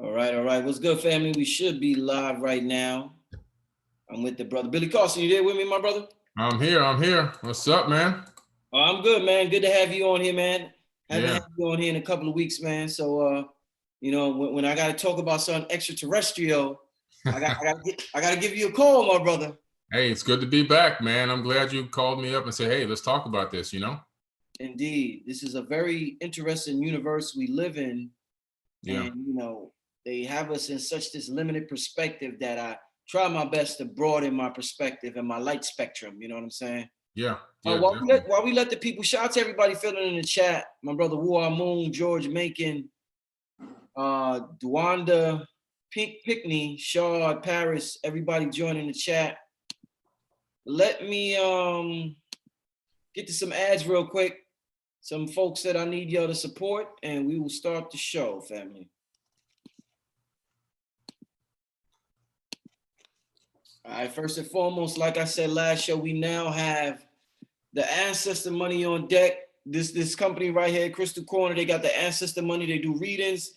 All right, all right. What's good, family? We should be live right now. I'm with the brother Billy Carson. You there with me, my brother? I'm here. I'm here. What's up, man? Oh, I'm good, man. Good to have you on here, man. Haven't Yeah. had you on here in a couple of weeks, man. So, when I got to talk about something extraterrestrial, I got to give you a call, my brother. Hey, it's good to be back, man. I'm glad you called me up and said, hey, let's talk about this. Indeed, this is a very interesting universe we live in, Yeah. and they have us in such this limited perspective that I try my best to broaden my perspective and my light spectrum. You know what I'm saying? Yeah. Uh, Yeah, while we let definitely. while we let the people shout out to everybody filling in the chat, my brother War Moon, George Macon, Dwanda, Pickney, Shaw, Paris, everybody joining the chat. Let me get to some ads real quick. Some folks that I need y'all to support, and we will start the show, family. All right, first and foremost, like I said last show, we now have the ancestor money on deck. This company right here, Crystal Corner, they got the ancestor money. They do readings,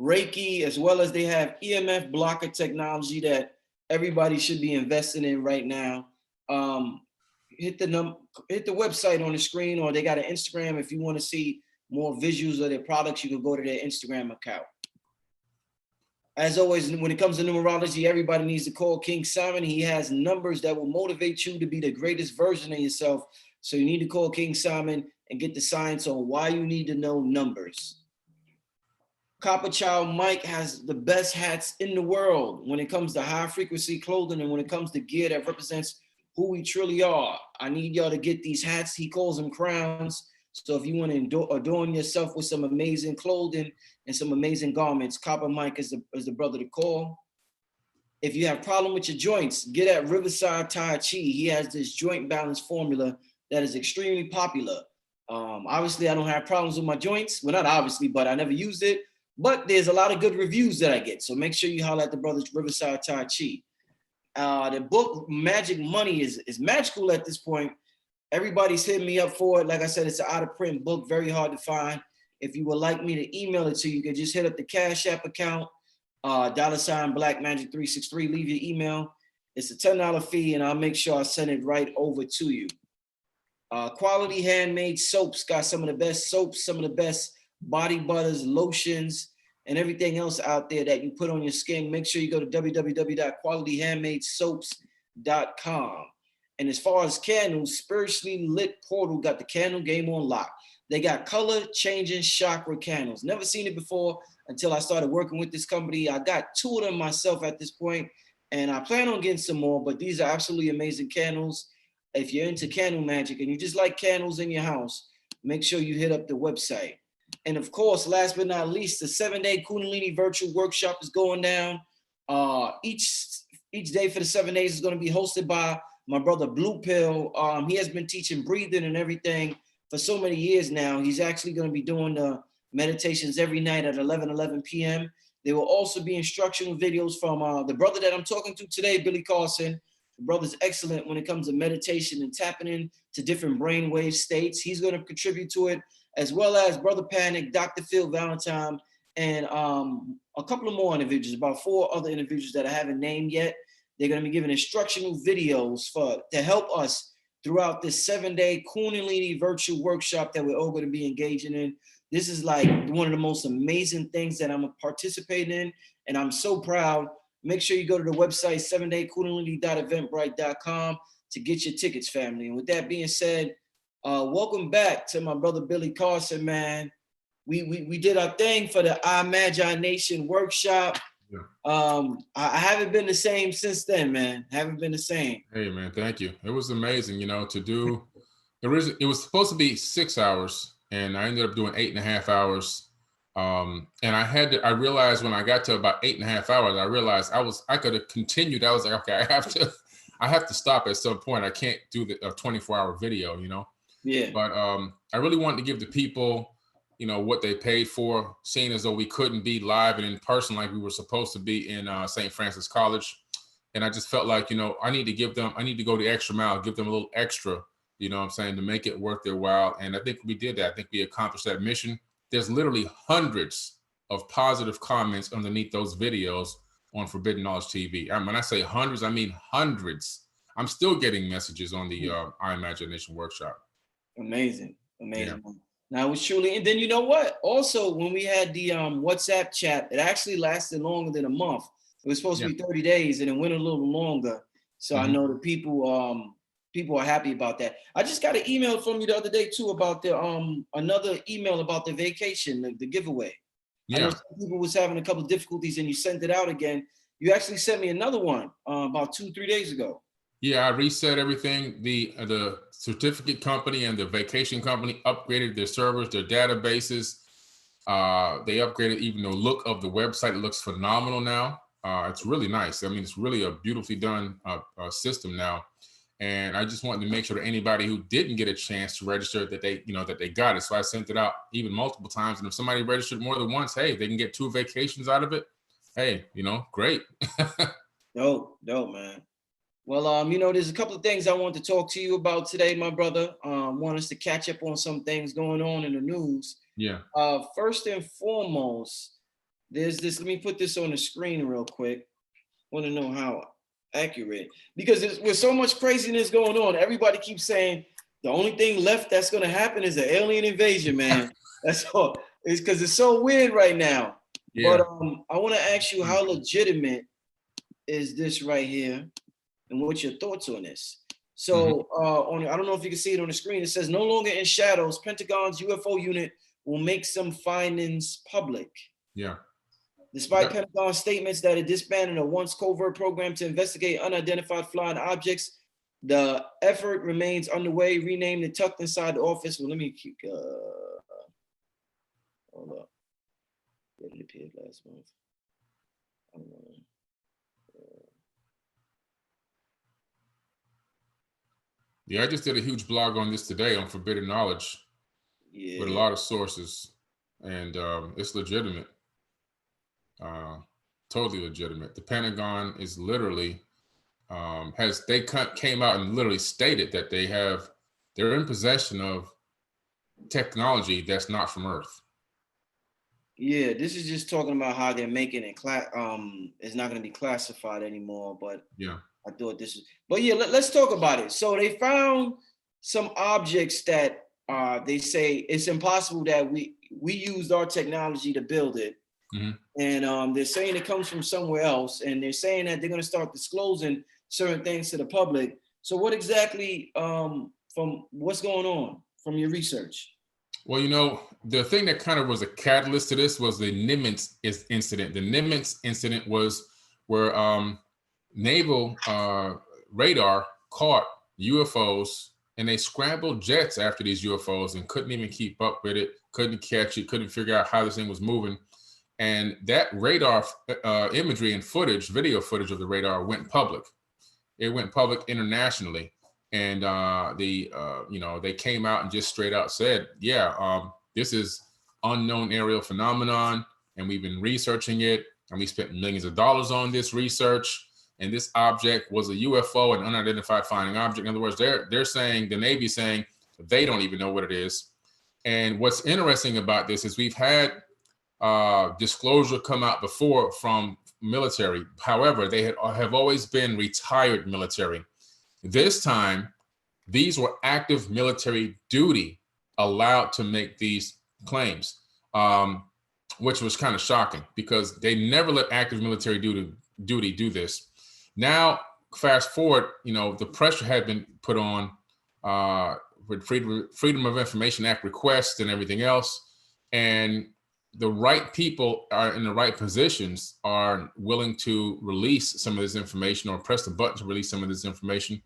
Reiki, as well as they have EMF blocker technology that everybody should be investing in right now. Hit the website on the screen, or they got an Instagram. If you want to see more visuals of their products, you can go to their Instagram account. As always, when it comes to numerology, everybody needs to call King Simon. He has numbers that will motivate you to be the greatest version of yourself. So you need to call King Simon and get the science on why you need to know numbers. Copper Child Mike has the best hats in the world when it comes to high frequency clothing and when it comes to gear that represents who we truly are. I need y'all to get these hats. He calls them crowns. So if you want to adorn yourself with some amazing clothing and some amazing garments, Copper Mike is the brother to call. If you have problem with your joints, get at Riverside Tai Chi. He has this joint balance formula that is extremely popular. Obviously, I don't have problems with my joints. Well, not obviously, but I never used it. But there's a lot of good reviews that I get. So make sure you holler at the brothers Riverside Tai Chi. The book Magic Money is magical at this point. Everybody's hitting me up for it. Like I said, it's an out of print book, very hard to find. If you would like me to email it to you, you can just hit up the Cash App account, $Black Magic 363. Leave your email. It's a $10 fee, and I'll make sure I send it right over to you. Quality handmade soaps got some of the best soaps, some of the best body butters, lotions, and everything else out there that you put on your skin. Make sure you go to www.qualityhandmadesoaps.com. And as far as candles, Spiritually Lit Portal got the candle game on lock. They got color changing chakra candles. Never seen it before until I started working with this company. I got 2 of them myself at this point, and I plan on getting some more, but these are absolutely amazing candles. If you're into candle magic and you just like candles in your house, make sure you hit up the website. And of course, last but not least, the 7-day Kundalini virtual workshop is going down. Each day for the 7 days is going to be hosted by my brother Blue Pill. He has been teaching breathing and everything for so many years now. He's actually going to be doing the meditations every night at 11 p.m. There will also be instructional videos from the brother that I'm talking to today, Billy Carson. The brother's excellent when it comes to meditation and tapping into different brainwave states. He's going to contribute to it, as well as Brother Panic, Dr. Phil Valentine, and a couple of more individuals, about 4 other individuals that I haven't named yet. They're going to be giving instructional videos to help us throughout this 7-day Kundalini virtual workshop that we're all going to be engaging in. This is like one of the most amazing things that I'm participating in, and I'm so proud. Make sure you go to the website, 7daykundalini.eventbrite.com to get your tickets, family. And with that being said, welcome back to my brother Billy Carson, man. We did our thing for the I Magi Nation workshop. Yeah. I haven't been the same since then, man. Haven't been the same. Hey, man, thank you. It was amazing, to do. It was supposed to be 6 hours, and I ended up doing 8.5 hours. And I realized when I got to about 8.5 hours, I realized I could have continued. I was like, okay, I have to stop at some point. I can't do a 24-hour video, Yeah. But I really wanted to give the people, what they paid for, seeing as though we couldn't be live and in person like we were supposed to be in St. Francis College. And I just felt like, I need to go the extra mile, give them a little extra, what I'm saying, to make it worth their while. And I think we did that. I think we accomplished that mission. There's literally hundreds of positive comments underneath those videos on Forbidden Knowledge TV. And when I say hundreds, I mean hundreds. I'm still getting messages on the I Imagination workshop. Amazing. Yeah. Now it was truly, and then you know what? Also, when we had the WhatsApp chat, it actually lasted longer than a month. It was supposed to be 30 days, and it went a little longer. So I know the people are happy about that. I just got an email from you the other day too about the another email about the vacation, the giveaway. I know some people was having a couple of difficulties, and you sent it out again. You actually sent me another one about 2-3 days ago. Yeah, I reset everything. The certificate company and the vacation company upgraded their servers, their databases. They upgraded even the look of the website. It looks phenomenal now. It's really nice. I mean, it's really a beautifully done system now. And I just wanted to make sure that anybody who didn't get a chance to register that they got it. So I sent it out even multiple times. And if somebody registered more than once, hey, they can get 2 vacations out of it. Hey, great. Dope, man. Well, there's a couple of things I want to talk to you about today, my brother. Want us to catch up on some things going on in the news. Yeah. First and foremost, there's this. Let me put this on the screen real quick. Want to know how accurate, because with so much craziness going on, everybody keeps saying the only thing left that's going to happen is an alien invasion, man. That's all. It's because it's so weird right now. Yeah. But I want to ask you, how legitimate is this right here? And what's your thoughts on this? So I don't know if you can see it on the screen. It says, no longer in shadows, Pentagon's UFO unit will make some findings public. Yeah. Despite Pentagon statements that it disbanded a once covert program to investigate unidentified flying objects, the effort remains underway, renamed and tucked inside the office. Well, let me keep, hold up. Where did it appear last month? I don't know. Yeah, I just did a huge blog on this today on Forbidden Knowledge with a lot of sources, and it's legitimate, totally legitimate. The Pentagon is literally came out and literally stated that they're in possession of technology that's not from Earth. Yeah, this is just talking about how they're making it it's not going to be classified anymore, but yeah. I thought this was, but yeah, let's talk about it. So they found some objects that they say it's impossible that we used our technology to build it. And they're saying it comes from somewhere else, and they're saying that they're going to start disclosing certain things to the public. So what exactly from what's going on from your research? Well, the thing that kind of was a catalyst to this was the Nimbus Incident. The Nimbus Incident was where naval radar caught UFOs, and they scrambled jets after these UFOs and couldn't even keep up with it, couldn't catch it, couldn't figure out how this thing was moving. And that radar imagery and video footage of the radar went public. It went public internationally. And they came out and just straight out said, this is unknown aerial phenomenon, and we've been researching it, and we spent millions of dollars on this research. And this object was a UFO, an unidentified flying object. In other words, they're saying, the Navy's saying they don't even know what it is. And what's interesting about this is we've had disclosure come out before from military. However, they have always been retired military. This time, these were active military duty allowed to make these claims, which was kind of shocking because they never let active military duty do this. Now, fast forward, the pressure had been put on with Freedom of Information Act requests and everything else. And the right people are in the right positions are willing to release some of this information or press the button to release some of this information.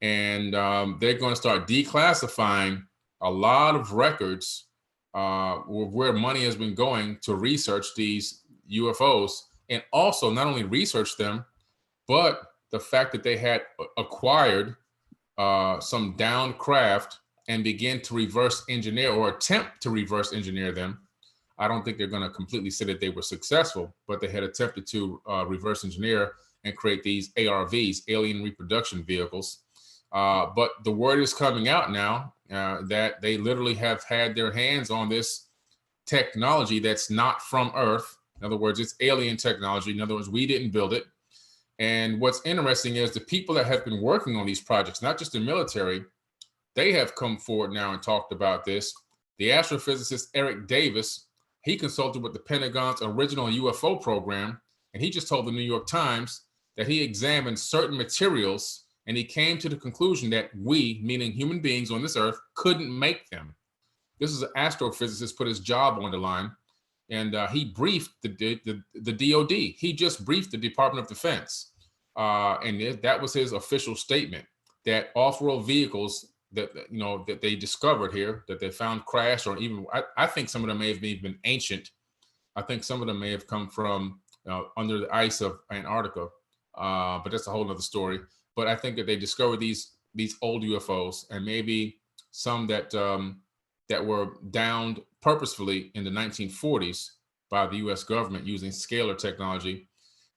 And they're going to start declassifying a lot of records where money has been going to research these UFOs, and also not only research them, but the fact that they had acquired some downed craft and begin to reverse engineer or attempt to reverse engineer them. I don't think they're going to completely say that they were successful, but they had attempted to reverse engineer and create these ARVs, alien reproduction vehicles. But the word is coming out now that they literally have had their hands on this technology that's not from Earth. In other words, it's alien technology. In other words, we didn't build it. And what's interesting is the people that have been working on these projects, not just the military, they have come forward now and talked about this. The astrophysicist Eric Davis, he consulted with the Pentagon's original UFO program, and he just told the New York Times that he examined certain materials and he came to the conclusion that we, meaning human beings on this earth, couldn't make them. This is an astrophysicist put his job on the line, and he briefed the DOD. He just briefed the Department of Defense, and that was his official statement that off-world vehicles that they discovered here, that they found crashed, or even I think some of them may have even been ancient. I think some of them may have come from under the ice of Antarctica, but that's a whole other story. But I think that they discovered these old UFOs, and maybe some that were downed purposefully in the 1940s by the U.S. government using scalar technology.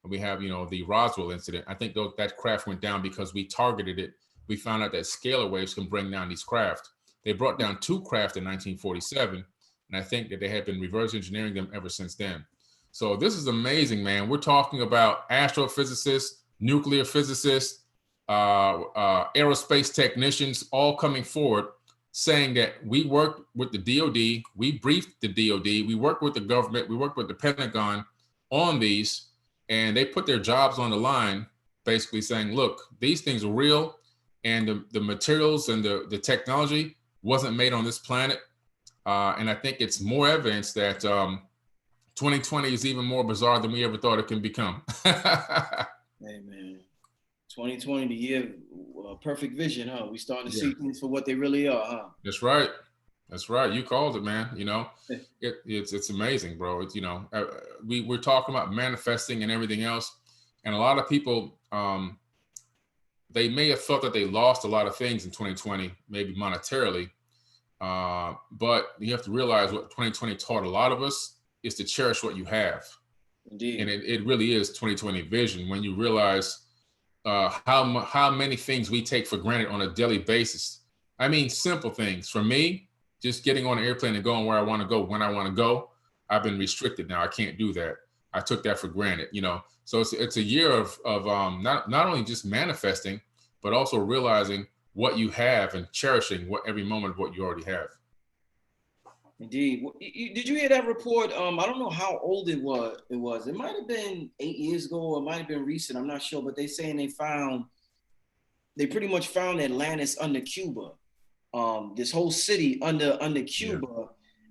And we have, the Roswell incident. I think that craft went down because we targeted it. We found out that scalar waves can bring down these craft. They brought down 2 craft in 1947, and I think that they have been reverse engineering them ever since then. So this is amazing, man. We're talking about astrophysicists, nuclear physicists, aerospace technicians, all coming forward saying that we worked with the DOD, we briefed the DOD, we worked with the government, we worked with the Pentagon on these, and they put their jobs on the line, basically saying, look, these things are real, and the materials and the technology wasn't made on this planet. And I think it's more evidence that 2020 is even more bizarre than we ever thought it can become. Hey, man. 2020, the year of perfect vision, huh? We starting to see things for what they really are, huh? That's right. That's right. You called it, man. It's amazing, bro. It's, we're talking about manifesting and everything else. And a lot of people, they may have thought that they lost a lot of things in 2020, maybe monetarily. But you have to realize what 2020 taught a lot of us is to cherish what you have. Indeed. And it really is 2020 vision when you realize how many things we take for granted on a daily basis. I mean, simple things. For me, just getting on an airplane and going where I want to go, when I want to go, I've been restricted now. I can't do that. I took that for granted, So it's a year of not only just manifesting, but also realizing what you have and cherishing every moment of what you already have. Indeed. Did you hear that report? I don't know how old it was. It might have been 8 years ago, or it might have been recent. I'm not sure, but they saying they pretty much found Atlantis under Cuba. This whole city under Cuba. Yeah.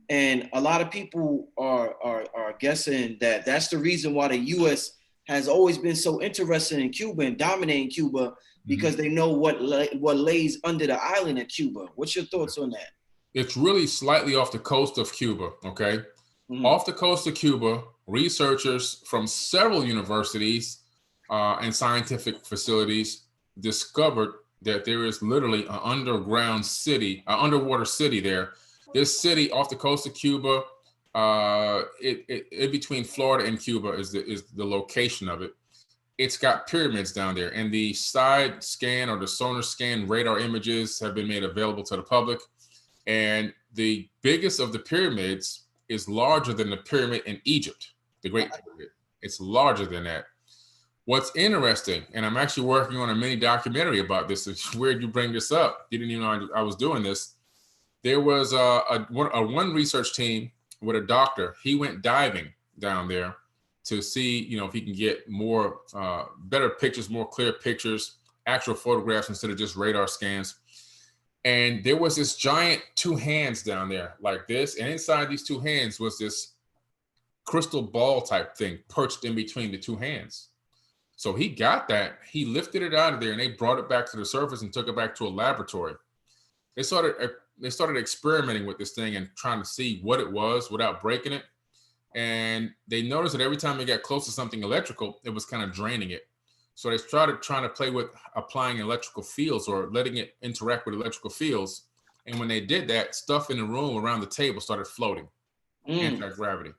And a lot of people are guessing that that's the reason why the U.S. has always been so interested in Cuba and dominating Cuba, because they know what lays under the island of Cuba. What's your thoughts on that? It's really slightly off the coast of Cuba, okay? Off the coast of Cuba, researchers from several universities and scientific facilities discovered that there is literally an underwater city there. This city off the coast of Cuba, in between Florida and Cuba is the location of it. It's got pyramids down there, and the side scan or the sonar scan radar images have been made available to the public. And the biggest of the pyramids is larger than the pyramid in Egypt, the Great Pyramid. It's larger than that. What's interesting, and I'm actually working on a mini documentary about this. It's weird you bring this up. You didn't even know I was doing this. There was one research team with a doctor. He went diving down there to see, if he can get more, better pictures, more clear pictures, actual photographs instead of just radar scans. And there was this giant 2 hands down there like this. And inside these 2 hands was this crystal ball type thing perched in between the 2 hands. So he got that, he lifted it out of there, and they brought it back to the surface and took it back to a laboratory. They started experimenting with this thing and trying to see what it was without breaking it. And they noticed that every time they got close to something electrical, it was kind of draining it. So they started trying to play with applying electrical fields or letting it interact with electrical fields. And when they did that, stuff in the room around the table started floating, anti-gravity.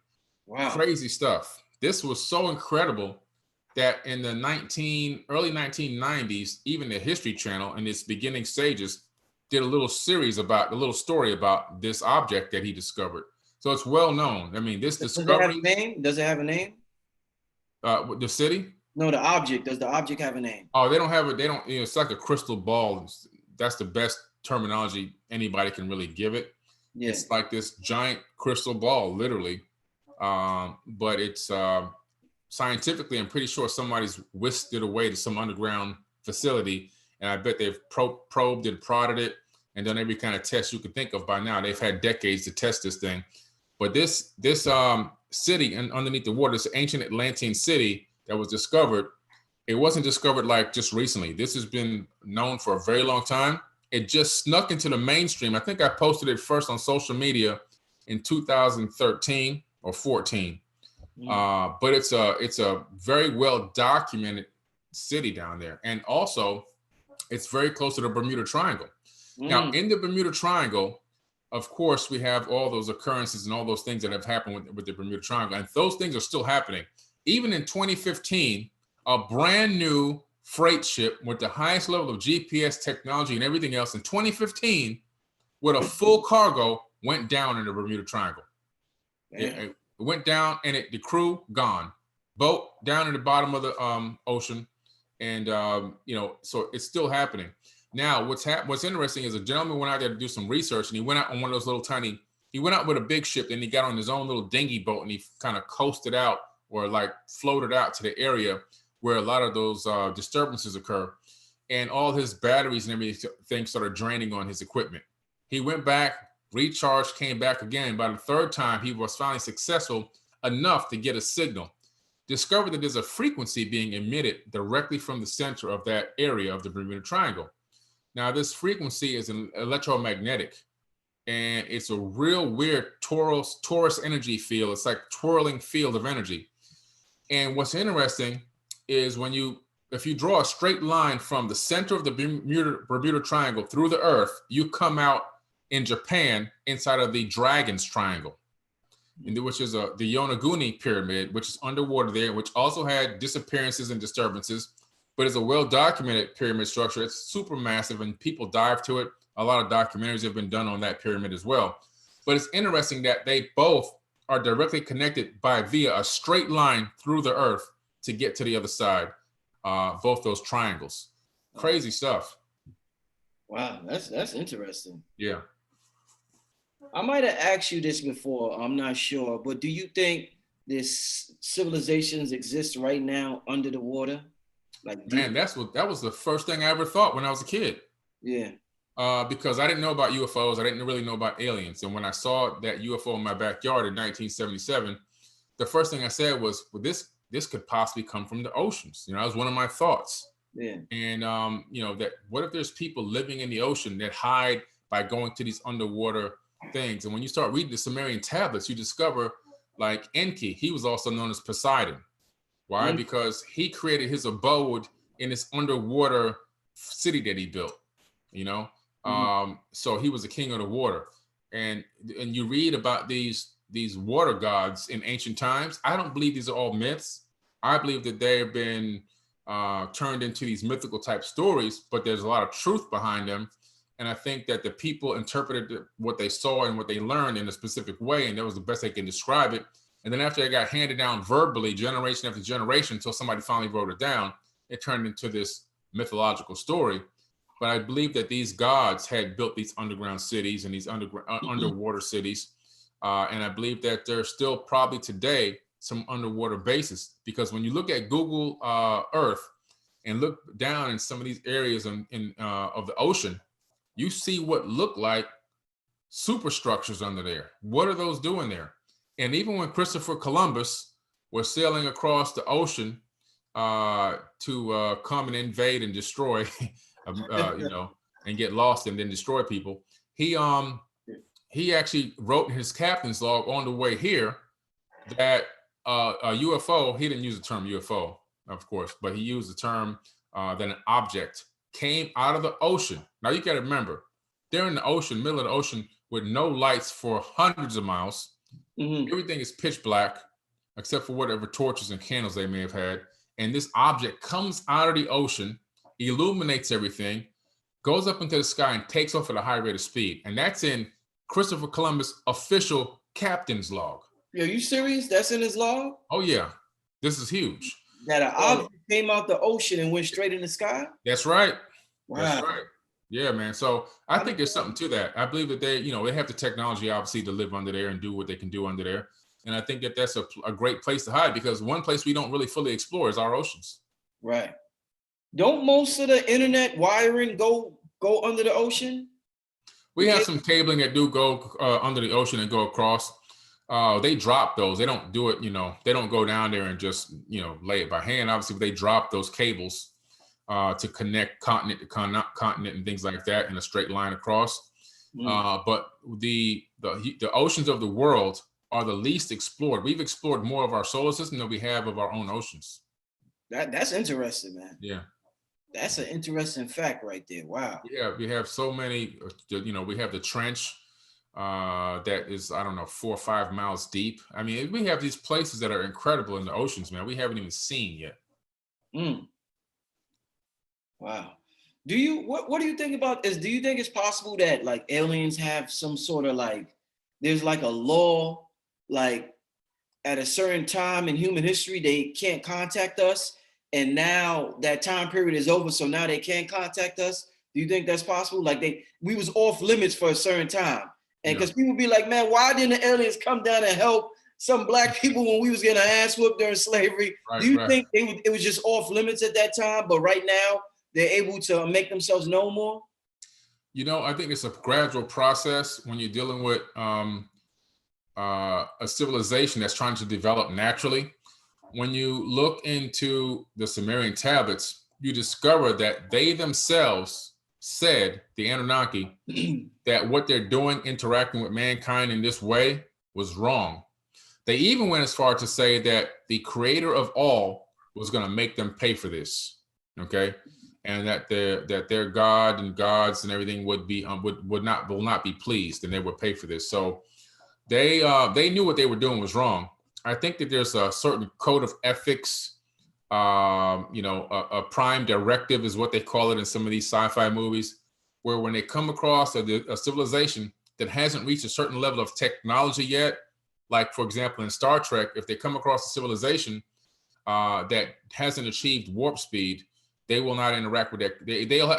Wow. Crazy stuff. This was so incredible that in the early 1990s, even the History Channel in its beginning stages did a little story about this object that he discovered. So it's well known. I mean, this Does it have discovery. a name? Does it have a name? The city? No, the object. Does the object have a name? Oh, they don't have it. They don't. You know, it's like a crystal ball. That's the best terminology anybody can really give it. Yeah. It's like this giant crystal ball, literally. But it's scientifically, I'm pretty sure somebody's whisked it away to some underground facility, and I bet they've probed and prodded it and done every kind of test you could think of by now. They've had decades to test this thing. But this city underneath the water, this ancient Atlantean city that was discovered, it wasn't discovered like just recently. This has been known for a very long time. It just snuck into the mainstream. I think I posted it first on social media in 2013 or 14. But it's a very well documented city down there, and also it's very close to the Bermuda Triangle. Now, in the Bermuda Triangle, of course, we have all those occurrences and all those things that have happened with the Bermuda Triangle, and those things are still happening. Even in 2015, a brand new freight ship with the highest level of GPS technology and everything else in 2015, with a full cargo, went down in the Bermuda Triangle. It went down, and the crew gone. Boat down in the bottom of the ocean, and so it's still happening. Now, what's interesting is a gentleman went out there to do some research, and he went out on one of those he went out with a big ship, and he got on his own little dinghy boat, and he kind of coasted out, or like floated out to the area where a lot of those disturbances occur, and all his batteries and everything started draining on his equipment. He went back, recharged, came back again. By the third time, he was finally successful enough to get a signal. Discovered that there's a frequency being emitted directly from the center of that area of the Bermuda Triangle. Now, this frequency is an electromagnetic, and it's a real weird torus energy field. It's like twirling field of energy. And what's interesting is if you draw a straight line from the center of the Bermuda Triangle through the Earth, you come out in Japan inside of the Dragon's Triangle, which is the Yonaguni Pyramid, which is underwater there, which also had disappearances and disturbances, but it's a well-documented pyramid structure. It's super massive, and people dive to it. A lot of documentaries have been done on that pyramid as well. But it's interesting that they both are directly connected via a straight line through the Earth to get to the other side, both those triangles. Crazy stuff. Wow, that's interesting. Yeah. I might have asked you this before, I'm not sure, but do you think this civilizations exist right now under the water? Man, that was the first thing I ever thought when I was a kid. Yeah. Because I didn't know about UFOs. I didn't really know about aliens. And when I saw that UFO in my backyard in 1977, the first thing I said was, well, this could possibly come from the oceans. That was one of my thoughts. Yeah. And that what if there's people living in the ocean that hide by going to these underwater things? And when you start reading the Sumerian tablets, you discover like Enki, he was also known as Poseidon. Why? Mm-hmm. Because he created his abode in this underwater city that he built, So he was the king of the water. And you read about these water gods in ancient times. I don't believe these are all myths. I believe that they have been turned into these mythical type stories, but there's a lot of truth behind them. And I think that the people interpreted what they saw and what they learned in a specific way, and that was the best they can describe it. And then after it got handed down verbally, generation after generation, until somebody finally wrote it down, it turned into this mythological story. But I believe that these gods had built these underground cities and these underwater cities. And I believe that there's still probably today some underwater bases, because when you look at Google Earth and look down in some of these areas of the ocean, you see what look like superstructures under there. What are those doing there? And even when Christopher Columbus was sailing across the ocean to come and invade and destroy, and get lost and then destroy people, he actually wrote in his captain's log on the way here that a UFO, he didn't use the term UFO, of course, but he used the term that an object came out of the ocean. Now you got to remember, they're in the ocean, middle of the ocean, with no lights for hundreds of miles. Mm-hmm. Everything is pitch black, except for whatever torches and candles they may have had. And this object comes out of the ocean, illuminates everything, goes up into the sky, and takes off at a high rate of speed. And that's in Christopher Columbus' official captain's log. Yo, you serious? That's in his log? Oh yeah, this is huge. That an object came out the ocean and went straight in the sky? That's right. Wow. That's right. Yeah, man. So I think there's something to that. I believe that they have the technology obviously to live under there and do what they can do under there. And I think that that's a great place to hide, because one place we don't really fully explore is our oceans. Right. Don't most of the internet wiring go under the ocean? We have some cabling that do go under the ocean and go across. They drop those. They don't do it, they don't go down there and just, lay it by hand. Obviously, they drop those cables to connect continent to continent and things like that in a straight line across. But the oceans of the world are the least explored. We've explored more of our solar system than we have of our own oceans. That's interesting, man. Yeah. That's an interesting fact right there. Wow. Yeah, we have so many, we have the trench that is, 4 or 5 miles deep. I mean, we have these places that are incredible in the oceans, man. We haven't even seen yet. Wow. What do you think about this? Do you think it's possible that like aliens have some sort of like, there's like a law, like at a certain time in human history, they can't contact us, and now that time period is over, so now they can't contact us? Do you think that's possible? Like we was off limits for a certain time, and because people be like, man, why didn't the aliens come down and help some black people when we was getting our ass whooped during slavery? Do you think it was just off limits at that time, but right now they're able to make themselves known more? I think it's a gradual process when you're dealing with a civilization that's trying to develop naturally. When you look into the Sumerian tablets, you discover that they themselves said, the Anunnaki, that what they're doing, interacting with mankind in this way, was wrong. They even went as far to say that the creator of all was going to make them pay for this. Okay. And that their God and gods and everything would not be pleased, and they would pay for this. So they knew what they were doing was wrong. I think that there's a certain code of ethics, a prime directive is what they call it in some of these sci-fi movies, where when they come across a civilization that hasn't reached a certain level of technology yet, like for example in Star Trek, if they come across a civilization that hasn't achieved warp speed, they will not interact with that.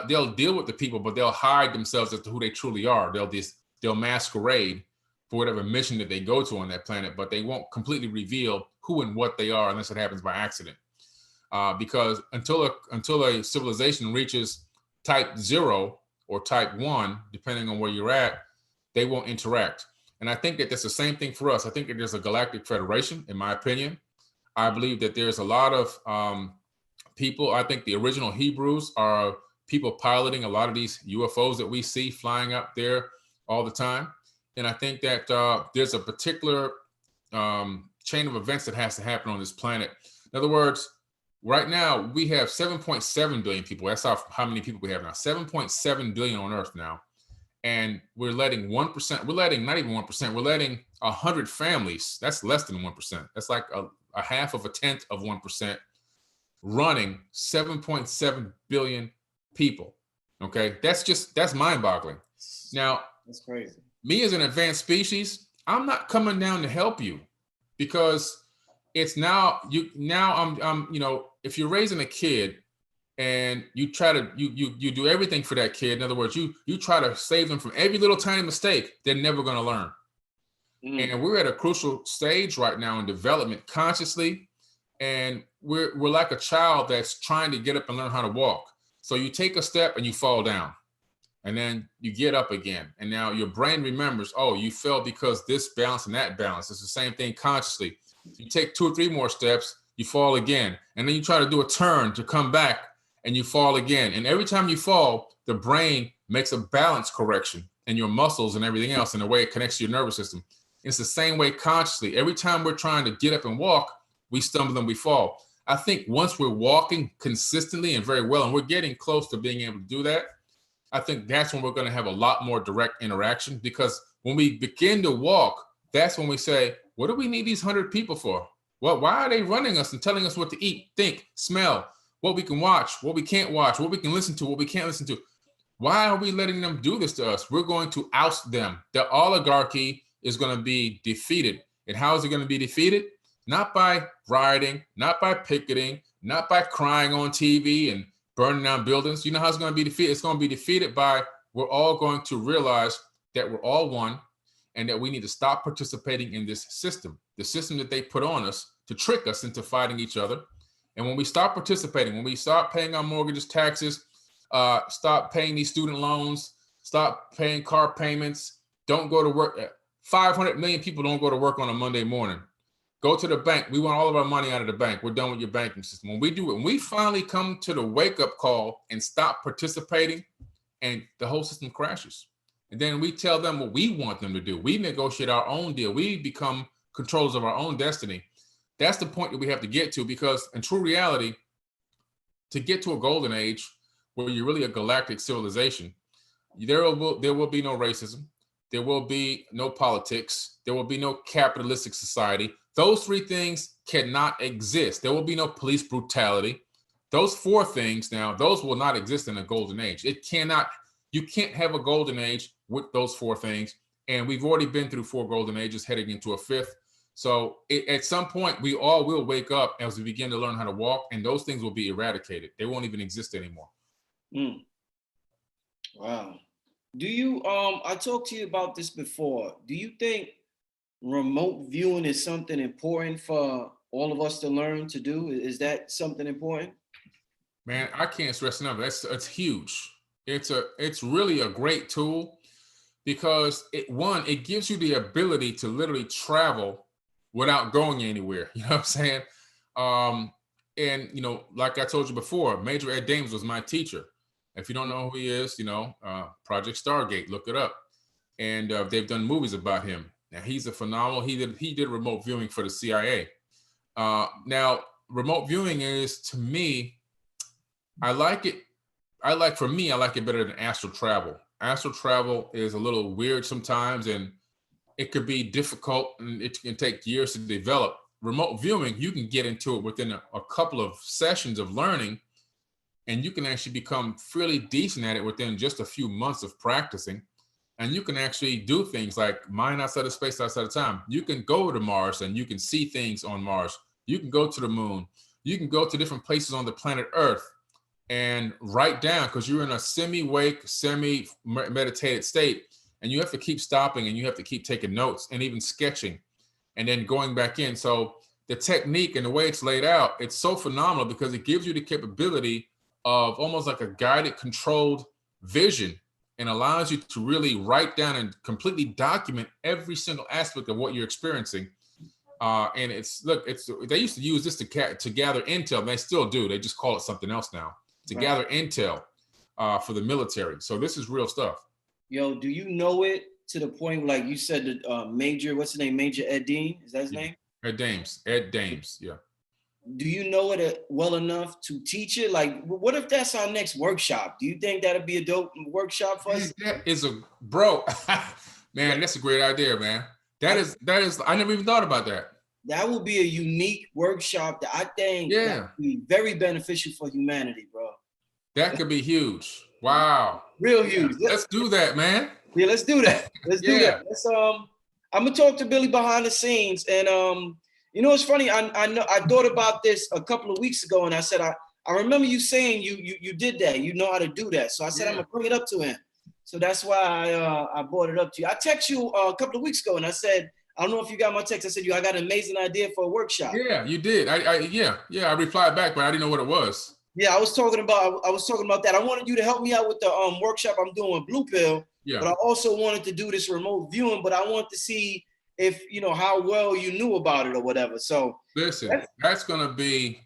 They'll deal with the people, but they'll hide themselves as to who they truly are. They'll masquerade for whatever mission that they go to on that planet, but they won't completely reveal who and what they are unless it happens by accident. Because until a civilization reaches type 0 or type 1, depending on where you're at, they won't interact. And I think that that's the same thing for us. I think that there's a galactic federation, in my opinion. I believe that there's a lot of people. I think the original Hebrews are people piloting a lot of these UFOs that we see flying up there all the time. And I think that there's a particular chain of events that has to happen on this planet. In other words, right now we have 7.7 billion people. That's how many people we have now. 7.7 billion on Earth now. And we're letting 1%, we're letting not even 1%, we're letting 100 families, that's less than 1%. That's like a half of a tenth of 1%, running 7.7 billion people. Okay, that's mind-boggling. Now, that's crazy. Me as an advanced species, I'm not coming down to help you, because it's I'm if you're raising a kid and you try to you do everything for that kid. In other words, you try to save them from every little tiny mistake, they're never going to learn. And we're at a crucial stage right now in development consciously, and we're like a child that's trying to get up and learn how to walk. So you take a step and you fall down, and then you get up again, and now your brain remembers, oh, you fell because this balance and that balance. It's the same thing consciously. You take 2 or 3 more steps, you fall again, and then you try to do a turn to come back, and you fall again. And every time you fall, the brain makes a balance correction in your muscles and everything else, in the way it connects to your nervous system. It's the same way consciously. Every time we're trying to get up and walk, we stumble and we fall. I think once we're walking consistently and very well, and we're getting close to being able to do that, I think that's when we're going to have a lot more direct interaction. Because when we begin to walk, that's when we say, what do we need these 100 people for? Well, why are they running us and telling us what to eat, think, smell, what we can watch, what we can't watch, what we can listen to, what we can't listen to? Why are we letting them do this to us? We're going to oust them. The oligarchy is going to be defeated. And how is it going to be defeated? Not by rioting, not by picketing, not by crying on TV and burning down buildings. You know how it's going to be defeated? It's going to be defeated by, we're all going to realize that we're all one and that we need to stop participating in this system, the system that they put on us to trick us into fighting each other. And when we stop participating, when we start paying our mortgages, taxes, stop paying these student loans, stop paying car payments, don't go to work. 500 million people don't go to work on a Monday morning. Go to the bank. We want all of our money out of the bank. We're done with your banking system. When we do it, when we finally come to the wake-up call and stop participating, and the whole system crashes. And then we tell them what we want them to do. We negotiate our own deal. We become controllers of our own destiny. That's the point that we have to get to, because in true reality, to get to a golden age where you're really a galactic civilization, there will be no racism. There will be no politics. There will be no capitalistic society. Those three things cannot exist. There will be no police brutality. Those four things now, those will not exist in a golden age. It cannot, you can't have a golden age with those four things. And we've already been through 4 golden ages, heading into a 5th. So at some point, we all will wake up as we begin to learn how to walk, and those things will be eradicated. They won't even exist anymore. Mm. Wow. Do you, I talked to you about this before. Do you think remote viewing is something important for all of us to learn to do? Is that something important? Man, I can't stress enough. It's huge. It's really a great tool, because it gives you the ability to literally travel without going anywhere. You know what I'm saying? And you know, like I told you before, Major Ed Dames was my teacher. If you don't know who he is, you know, Project Stargate, look it up. And they've done movies about him. Now he's a phenomenal. He did remote viewing for the CIA. Now, remote viewing is, to me, I like it better than astral travel. Astral travel is a little weird sometimes, and it could be difficult, and it can take years to develop. Remote viewing, you can get into it within a couple of sessions of learning, and you can actually become fairly decent at it within just a few months of practicing. And you can actually do things like mind outside of space, outside of time. You can go to Mars and you can see things on Mars. You can go to the moon. You can go to different places on the planet Earth and write down, because you're in a semi-wake, semi-meditated state, and you have to keep stopping and you have to keep taking notes and even sketching and then going back in. So the technique and the way it's laid out, it's so phenomenal, because it gives you the capability of almost like a guided, controlled vision, and allows you to really write down and completely document every single aspect of what you're experiencing. And they used to use this to gather intel, and they still do. They just call it something else now, to gather intel for the military. So this is real stuff. Yo, do you know it to the point, like you said, that Major, what's his name? Major Ed Dean, is that his name? Ed Dames, yeah. Do you know it well enough to teach it? Like, what if that's our next workshop? Do you think that'd be a dope workshop for us? That is man, that's a great idea, man. That is, I never even thought about that. That would be a unique workshop that I think that would be very beneficial for humanity, bro. That could be huge. Wow. Real huge. Let's do that, man. Yeah, let's do that. Let's do that. I'm gonna talk to Billy behind the scenes, and you know, it's funny. I thought about this a couple of weeks ago, and I said, I remember you saying you did that. You know how to do that. So I said, I'm gonna bring it up to him. So that's why I brought it up to you. I texted you a couple of weeks ago, and I said, I don't know if you got my text. I said, I got an amazing idea for a workshop. Yeah, you did. I replied back, but I didn't know what it was. Yeah, I was talking about that. I wanted you to help me out with the workshop I'm doing with Blue Pill. Yeah. But I also wanted to do this remote viewing, but I want to see if, you know, how well you knew about it or whatever. So listen, that's going to be,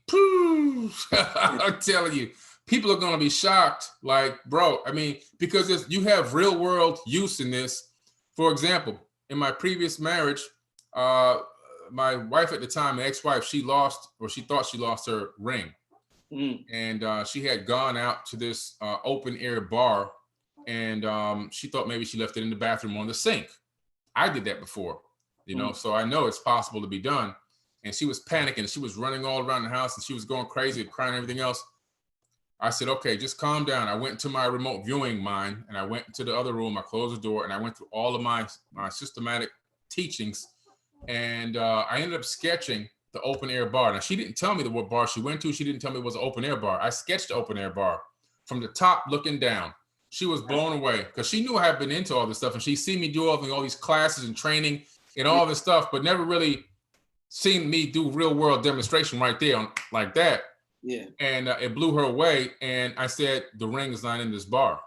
I'm telling you, people are going to be shocked. Like, bro, I mean, because you have real world use in this. For example, in my previous marriage, my wife at the time, my ex-wife, she thought she lost her ring. And she had gone out to this open air bar, and she thought maybe she left it in the bathroom on the sink. I did that before, you know, so I know it's possible to be done. And she was panicking. She was running all around the house, and she was going crazy, crying, and everything else. I said, okay, just calm down. I went to my remote viewing mind, and I went to the other room. I closed the door, and I went through all of my systematic teachings, and I ended up sketching the open air bar. Now, she didn't tell me what bar she went to. She didn't tell me it was an open air bar. I sketched the open air bar from the top looking down. She was blown away because she knew I had been into all this stuff, and she seen me do all these classes and training and all this stuff, but never really seen me do real world demonstration right there on like that. Yeah. And it blew her away. And I said, the ring is not in this bar.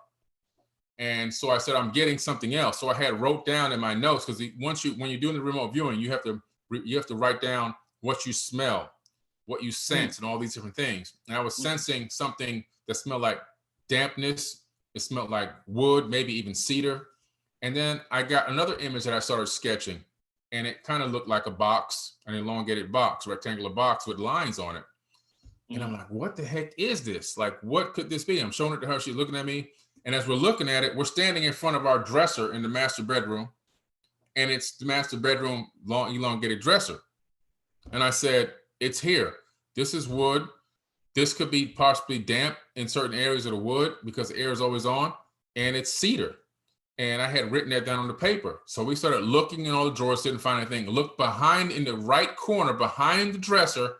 And so I said, I'm getting something else. So I had wrote down in my notes, because when you're doing the remote viewing, you have to write down what you smell, what you sense, and all these different things. And I was sensing something that smelled like dampness. It smelled like wood, maybe even cedar. And then I got another image that I started sketching, and it kind of looked like a box, an elongated box, rectangular box with lines on it. And I'm like, what the heck is this? Like, what could this be? I'm showing it to her. She's looking at me. And as we're looking at it, we're standing in front of our dresser in the master bedroom. And it's the master bedroom elongated dresser. And I said, it's here. This is wood. This could be possibly damp in certain areas of the wood because the air is always on. And it's cedar. And I had written that down on the paper. So we started looking in all the drawers, didn't find anything. Looked behind in the right corner, behind the dresser.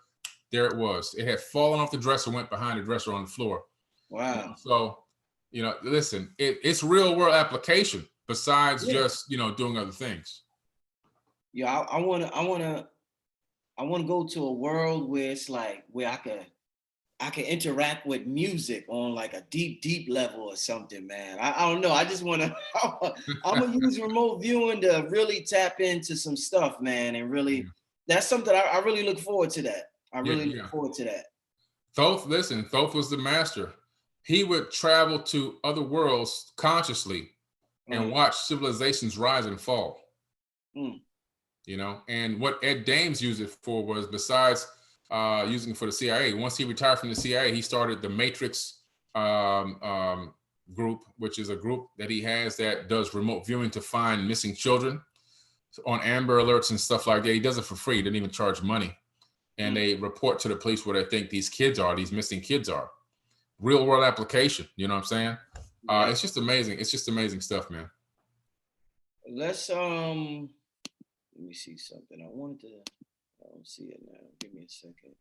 There it was. It had fallen off the dresser, went behind the dresser on the floor. Wow. So, listen, it's real world application besides just, doing other things. Yeah, I want to go to a world where it's like where I can interact with music on like a deep level or something, man. I don't know. I just want to. I'm gonna use remote viewing to really tap into some stuff, man, and really that's something I really look forward to. That I really look forward to that. Thoth was the master. He would travel to other worlds consciously and watch civilizations rise and fall. And what Ed Dames used it for was, besides using it for the CIA, once he retired from the CIA, he started the Matrix group, which is a group that he has that does remote viewing to find missing children on Amber Alerts and stuff like that. He does it for free. He didn't even charge money. And they report to the police where they think these missing kids are. Real world application, you know what I'm saying? It's just amazing. It's just amazing stuff, man. Let's let me see something. I don't see it now. Give me a second.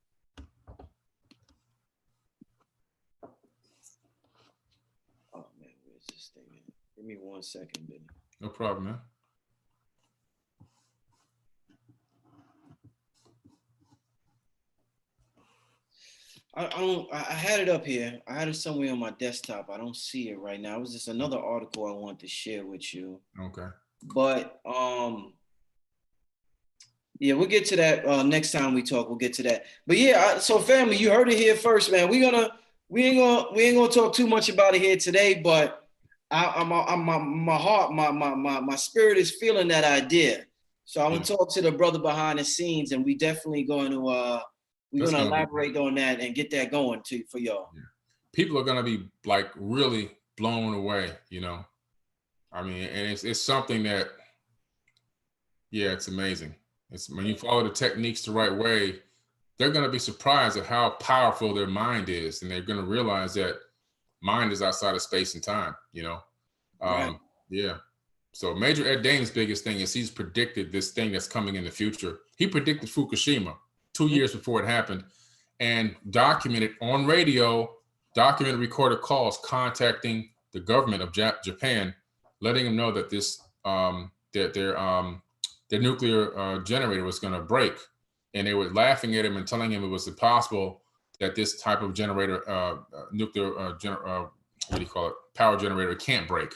Oh man, where's this thing at? Give me 1 second, Benny. No problem, man. I had it up here. I had it somewhere on my desktop. I don't see it right now. It was just another article I wanted to share with you. Okay. But yeah, we'll get to that next time we talk. We'll get to that. But yeah, so family, you heard it here first, man. We ain't gonna talk too much about it here today. But my heart, my spirit is feeling that idea. So I'm gonna talk to the brother behind the scenes, and we definitely going to we're gonna elaborate on that and get that going for y'all. Yeah. People are gonna be like really blown away, I mean, and it's something that, it's amazing. It's when you follow the techniques the right way, they're gonna be surprised at how powerful their mind is, and they're gonna realize that mind is outside of space and time. Right. Yeah. So Major Ed Dames' biggest thing is he's predicted this thing that's coming in the future. He predicted Fukushima 2 years before it happened, and documented on radio, recorded calls contacting the government of Japan, letting them know that this that their nuclear generator was going to break, and they were laughing at him and telling him it was impossible that this type of generator, power generator can't break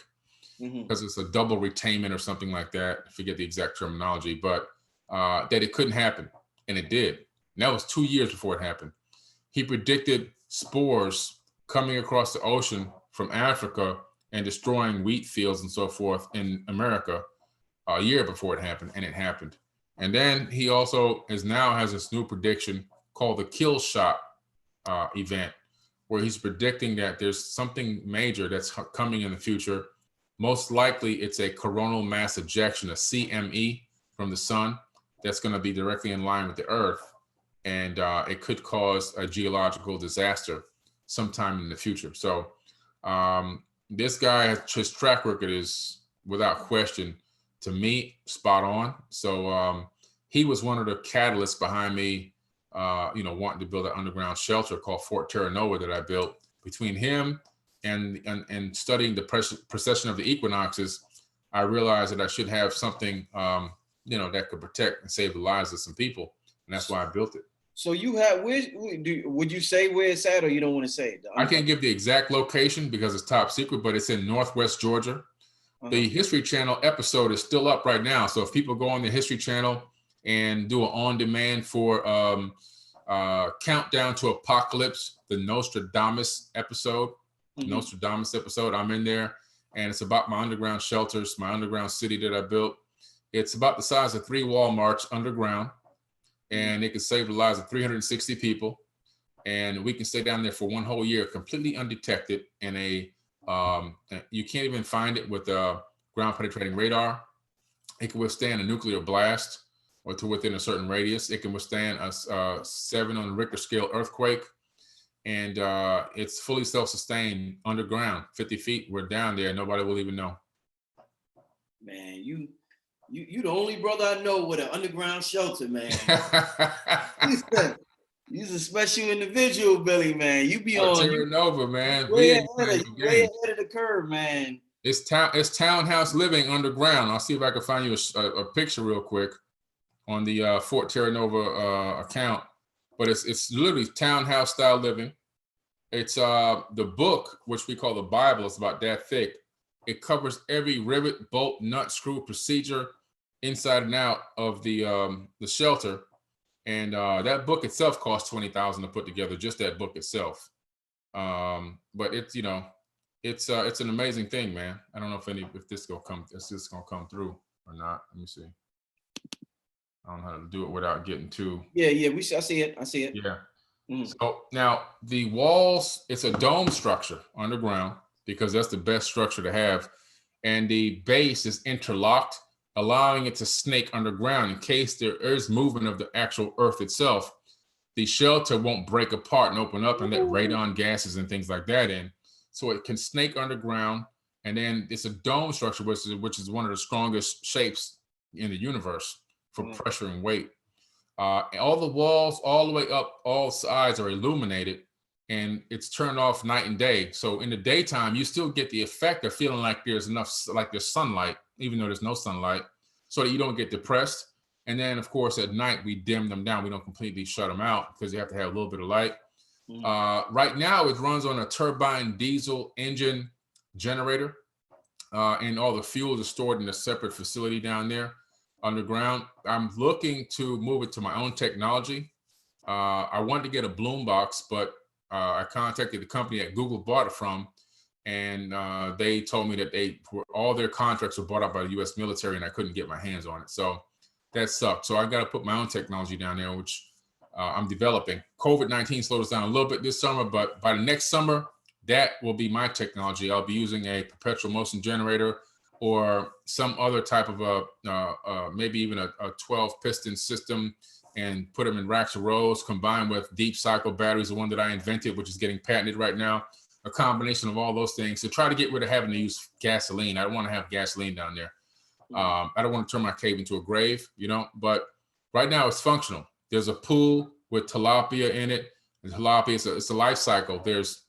because it's a double retainment or something like that. I forget the exact terminology, but that it couldn't happen, and it did. And that was 2 years before it happened. He predicted spores coming across the ocean from Africa and destroying wheat fields and so forth in America a year before it happened, and it happened. And then he also now has this new prediction called the kill shot event, where he's predicting that there's something major that's coming in the future. Most likely it's a coronal mass ejection, a CME, from the sun that's going to be directly in line with the Earth. And it could cause a geological disaster sometime in the future. So this guy, his track record is without question to me, spot on. So he was one of the catalysts behind me, wanting to build an underground shelter called Fort Terra Nova that I built. Between him and studying the precession of the equinoxes, I realized that I should have something, that could protect and save the lives of some people. And that's why I built it. So you have, would you say where it's at, or you don't want to say it? I can't give the exact location because it's top secret, but it's in Northwest Georgia. The History Channel episode is still up right now. So if people go on the History Channel and do an on-demand for Countdown to Apocalypse, the Nostradamus episode, I'm in there. And it's about my underground shelters, my underground city that I built. It's about the size of 3 Walmarts underground. And it can save the lives of 360 people. And we can stay down there for 1 whole year, completely undetected in you can't even find it with a ground penetrating radar. It can withstand a nuclear blast or to within a certain radius. It can withstand a 7 on the Richter scale earthquake. And it's fully self-sustained underground, 50 feet. We're down there. Nobody will even know. Man, you the only brother I know with an underground shelter, man. You're a special individual, Billy, man. You be on Terra Nova, man. way ahead of the curve, man. It's townhouse living underground. I'll see if I can find you a picture real quick on the Fort Terra Nova account. But it's literally townhouse style living. It's the book, which we call the Bible. It's about that thick. It covers every rivet, bolt, nut, screw, procedure, inside and out of the shelter. And that book itself costs $20,000 to put together, just that book itself. But it's it's an amazing thing, man. I don't know if this gonna come through or not. Let me see. I don't know how to do it without getting too. Yeah. I see it. Yeah. So now the walls, it's a dome structure underground because that's the best structure to have. And the base is interlocked, allowing it to snake underground in case there is movement of the actual earth itself. The shelter won't break apart and open up and let radon gases and things like that in. So it can snake underground. And then it's a dome structure, which is one of the strongest shapes in the universe for pressure and weight. All the walls, all the way up, all sides are illuminated, and it's turned off night and day. So in the daytime, you still get the effect of feeling like there's sunlight, even though there's no sunlight, so that you don't get depressed. And then, of course, at night, we dim them down. We don't completely shut them out because you have to have a little bit of light. Right now, it runs on a turbine diesel engine generator, and all the fuels are stored in a separate facility down there underground. I'm looking to move it to my own technology. I wanted to get a bloom box, but I contacted the company that Google bought it from, and they told me that all their contracts were bought out by the U.S. military, and I couldn't get my hands on it. So that sucked. So I got to put my own technology down there, which I'm developing. COVID-19 slowed us down a little bit this summer, but by the next summer, that will be my technology. I'll be using a perpetual motion generator or some other type of maybe even a 12 piston system, and put them in racks of rows combined with deep cycle batteries, the one that I invented, which is getting patented right now. A combination of all those things to try to get rid of having to use gasoline. I don't want to have gasoline down there. I don't want to turn my cave into a grave, but right now it's functional. There's a pool with tilapia in it. And tilapia, it's a life cycle. There's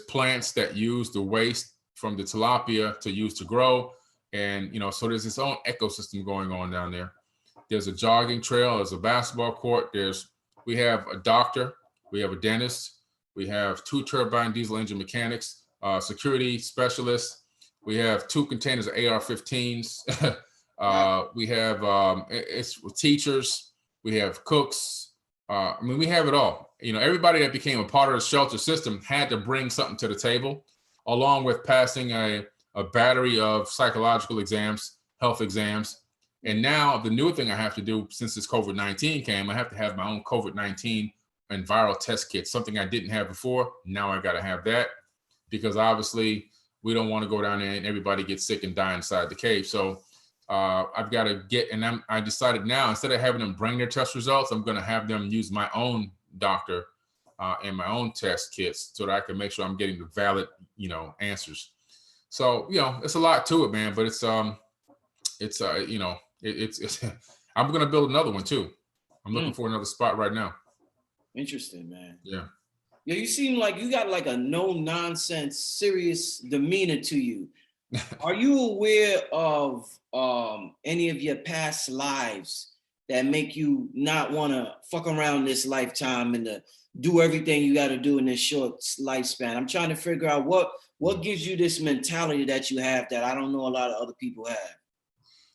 plants that use the waste from the tilapia to use to grow. And, so there's its own ecosystem going on down there. There's a jogging trail. There's a basketball court. We have a doctor. We have a dentist. We have 2 turbine diesel engine mechanics, security specialists. We have 2 containers of AR-15s. We have it's teachers. We have cooks. We have it all. Everybody that became a part of the shelter system had to bring something to the table, along with passing a battery of psychological exams, health exams. And now the new thing I have to do, since this COVID-19 came, I have to have my own COVID-19 and viral test kit, something I didn't have before. Now I got to have that, because obviously we don't want to go down there and everybody gets sick and die inside the cave. So I've got to I decided now, instead of having them bring their test results, I'm going to have them use my own doctor and my own test kits so that I can make sure I'm getting the valid, answers. So, it's a lot to it, man, but it's you know, it's I'm gonna build another one too. I'm looking for another spot right now. Interesting, man. Yeah. Yeah, you seem like you got like a no nonsense, serious demeanor to you. Are you aware of any of your past lives that make you not want to fuck around this lifetime and to do everything you got to do in this short lifespan? I'm trying to figure out what gives you this mentality that you have that I don't know a lot of other people have.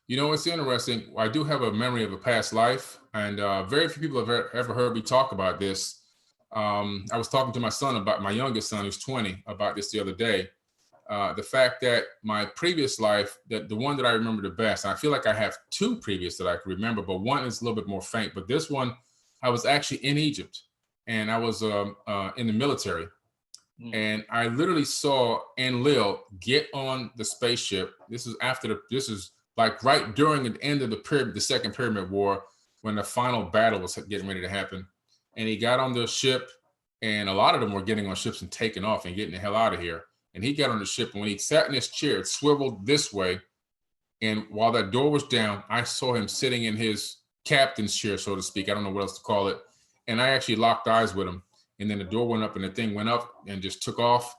You know, it's interesting. I do have a memory of a past life, and very few people have ever heard me talk about this. I was talking to my son about my youngest son, who's 20, about this the other day. The fact that my previous life, that the one that I remember the best, and I feel like I have two previous that I can remember, but one is a little bit more faint. But this one, I was actually in Egypt, and I was in the military. And I literally saw Enlil get on the spaceship. This is like right during the end of the Second Pyramid War, when the final battle was getting ready to happen. And he got on the ship, and a lot of them were getting on ships and taking off and getting the hell out of here. And he got on the ship, and when he sat in his chair, it swiveled this way. And while that door was down, I saw him sitting in his captain's chair, so to speak. I don't know what else to call it. And I actually locked eyes with him. And then the door went up, and the thing went up and just took off.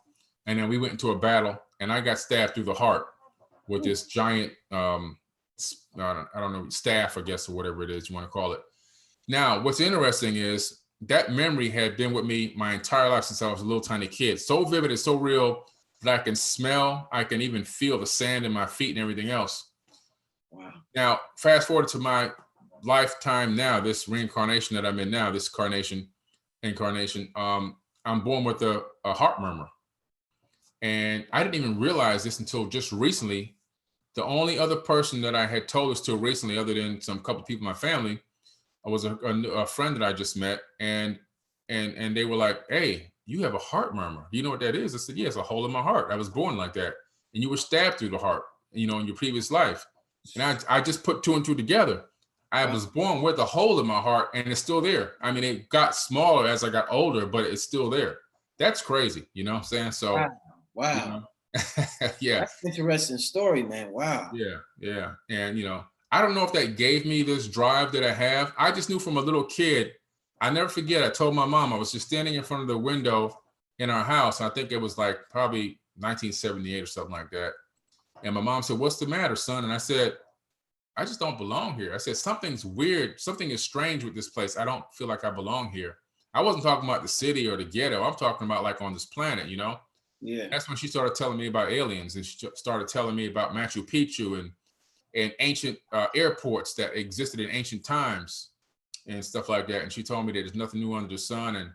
And then we went into a battle, and I got stabbed through the heart with this giant, I don't know, staff, I guess, or whatever it is you want to call it. Now, what's interesting is that memory had been with me my entire life since I was a little tiny kid. So vivid and so real that I can smell, I can even feel the sand in my feet and everything else. Wow. Now, fast forward to my lifetime now, this reincarnation that I'm in now, this incarnation, I'm born with a heart murmur. And I didn't even realize this until just recently. The only other person that I had told this to recently, other than some couple of people in my family, was a friend that I just met, and they were like, "Hey, you have a heart murmur. Do you know what that is?" I said, "Yeah, it's a hole in my heart. I was born like that, and you were stabbed through the heart, you know, in your previous life." And I just put two and two together. I was born with a hole in my heart, and it's still there. I mean, it got smaller as I got older, but it's still there. That's crazy, you know what I'm saying? So, wow. You know, yeah, That's an interesting story, man. Wow. yeah, and you know, I don't know if that gave me this drive that I have. I just knew from a little kid. I never forget. I told my mom, I was just standing in front of the window in our house. I think it was like probably 1978 or something like that. And my mom said, "What's the matter, son?" And I said, "I just don't belong here." I said, "Something's weird. Something is strange with this place. I don't feel like I belong here." I wasn't talking about the city or the ghetto. I'm talking about like on this planet, you know? Yeah. That's when she started telling me about aliens, and she started telling me about Machu Picchu and ancient airports that existed in ancient times and stuff like that. And she told me that there's nothing new under the sun, and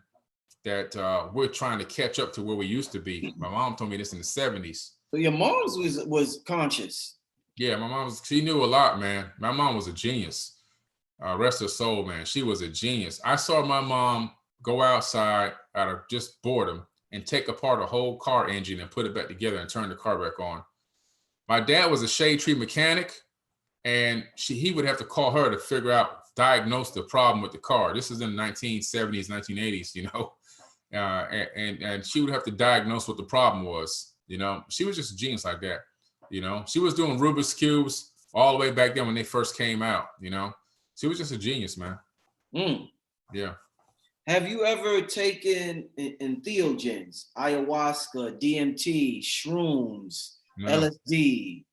that we're trying to catch up to where we used to be. My mom told me this in the 70s. So your mom's was conscious. Yeah, she knew a lot, man. My mom was a genius. Rest her soul, man. She was a genius. I saw my mom go outside out of just boredom and take apart a whole car engine and put it back together and turn the car back on. My dad was a shade tree mechanic, and he would have to call her to diagnose the problem with the car. This is in the 1970s, 1980s, you know, and she would have to diagnose what the problem was, you know. She was just a genius like that, you know. She was doing Rubik's Cubes all the way back then when they first came out, you know. She was just a genius, man. Yeah. Have you ever taken Theogens, ayahuasca, DMT, shrooms, LSD?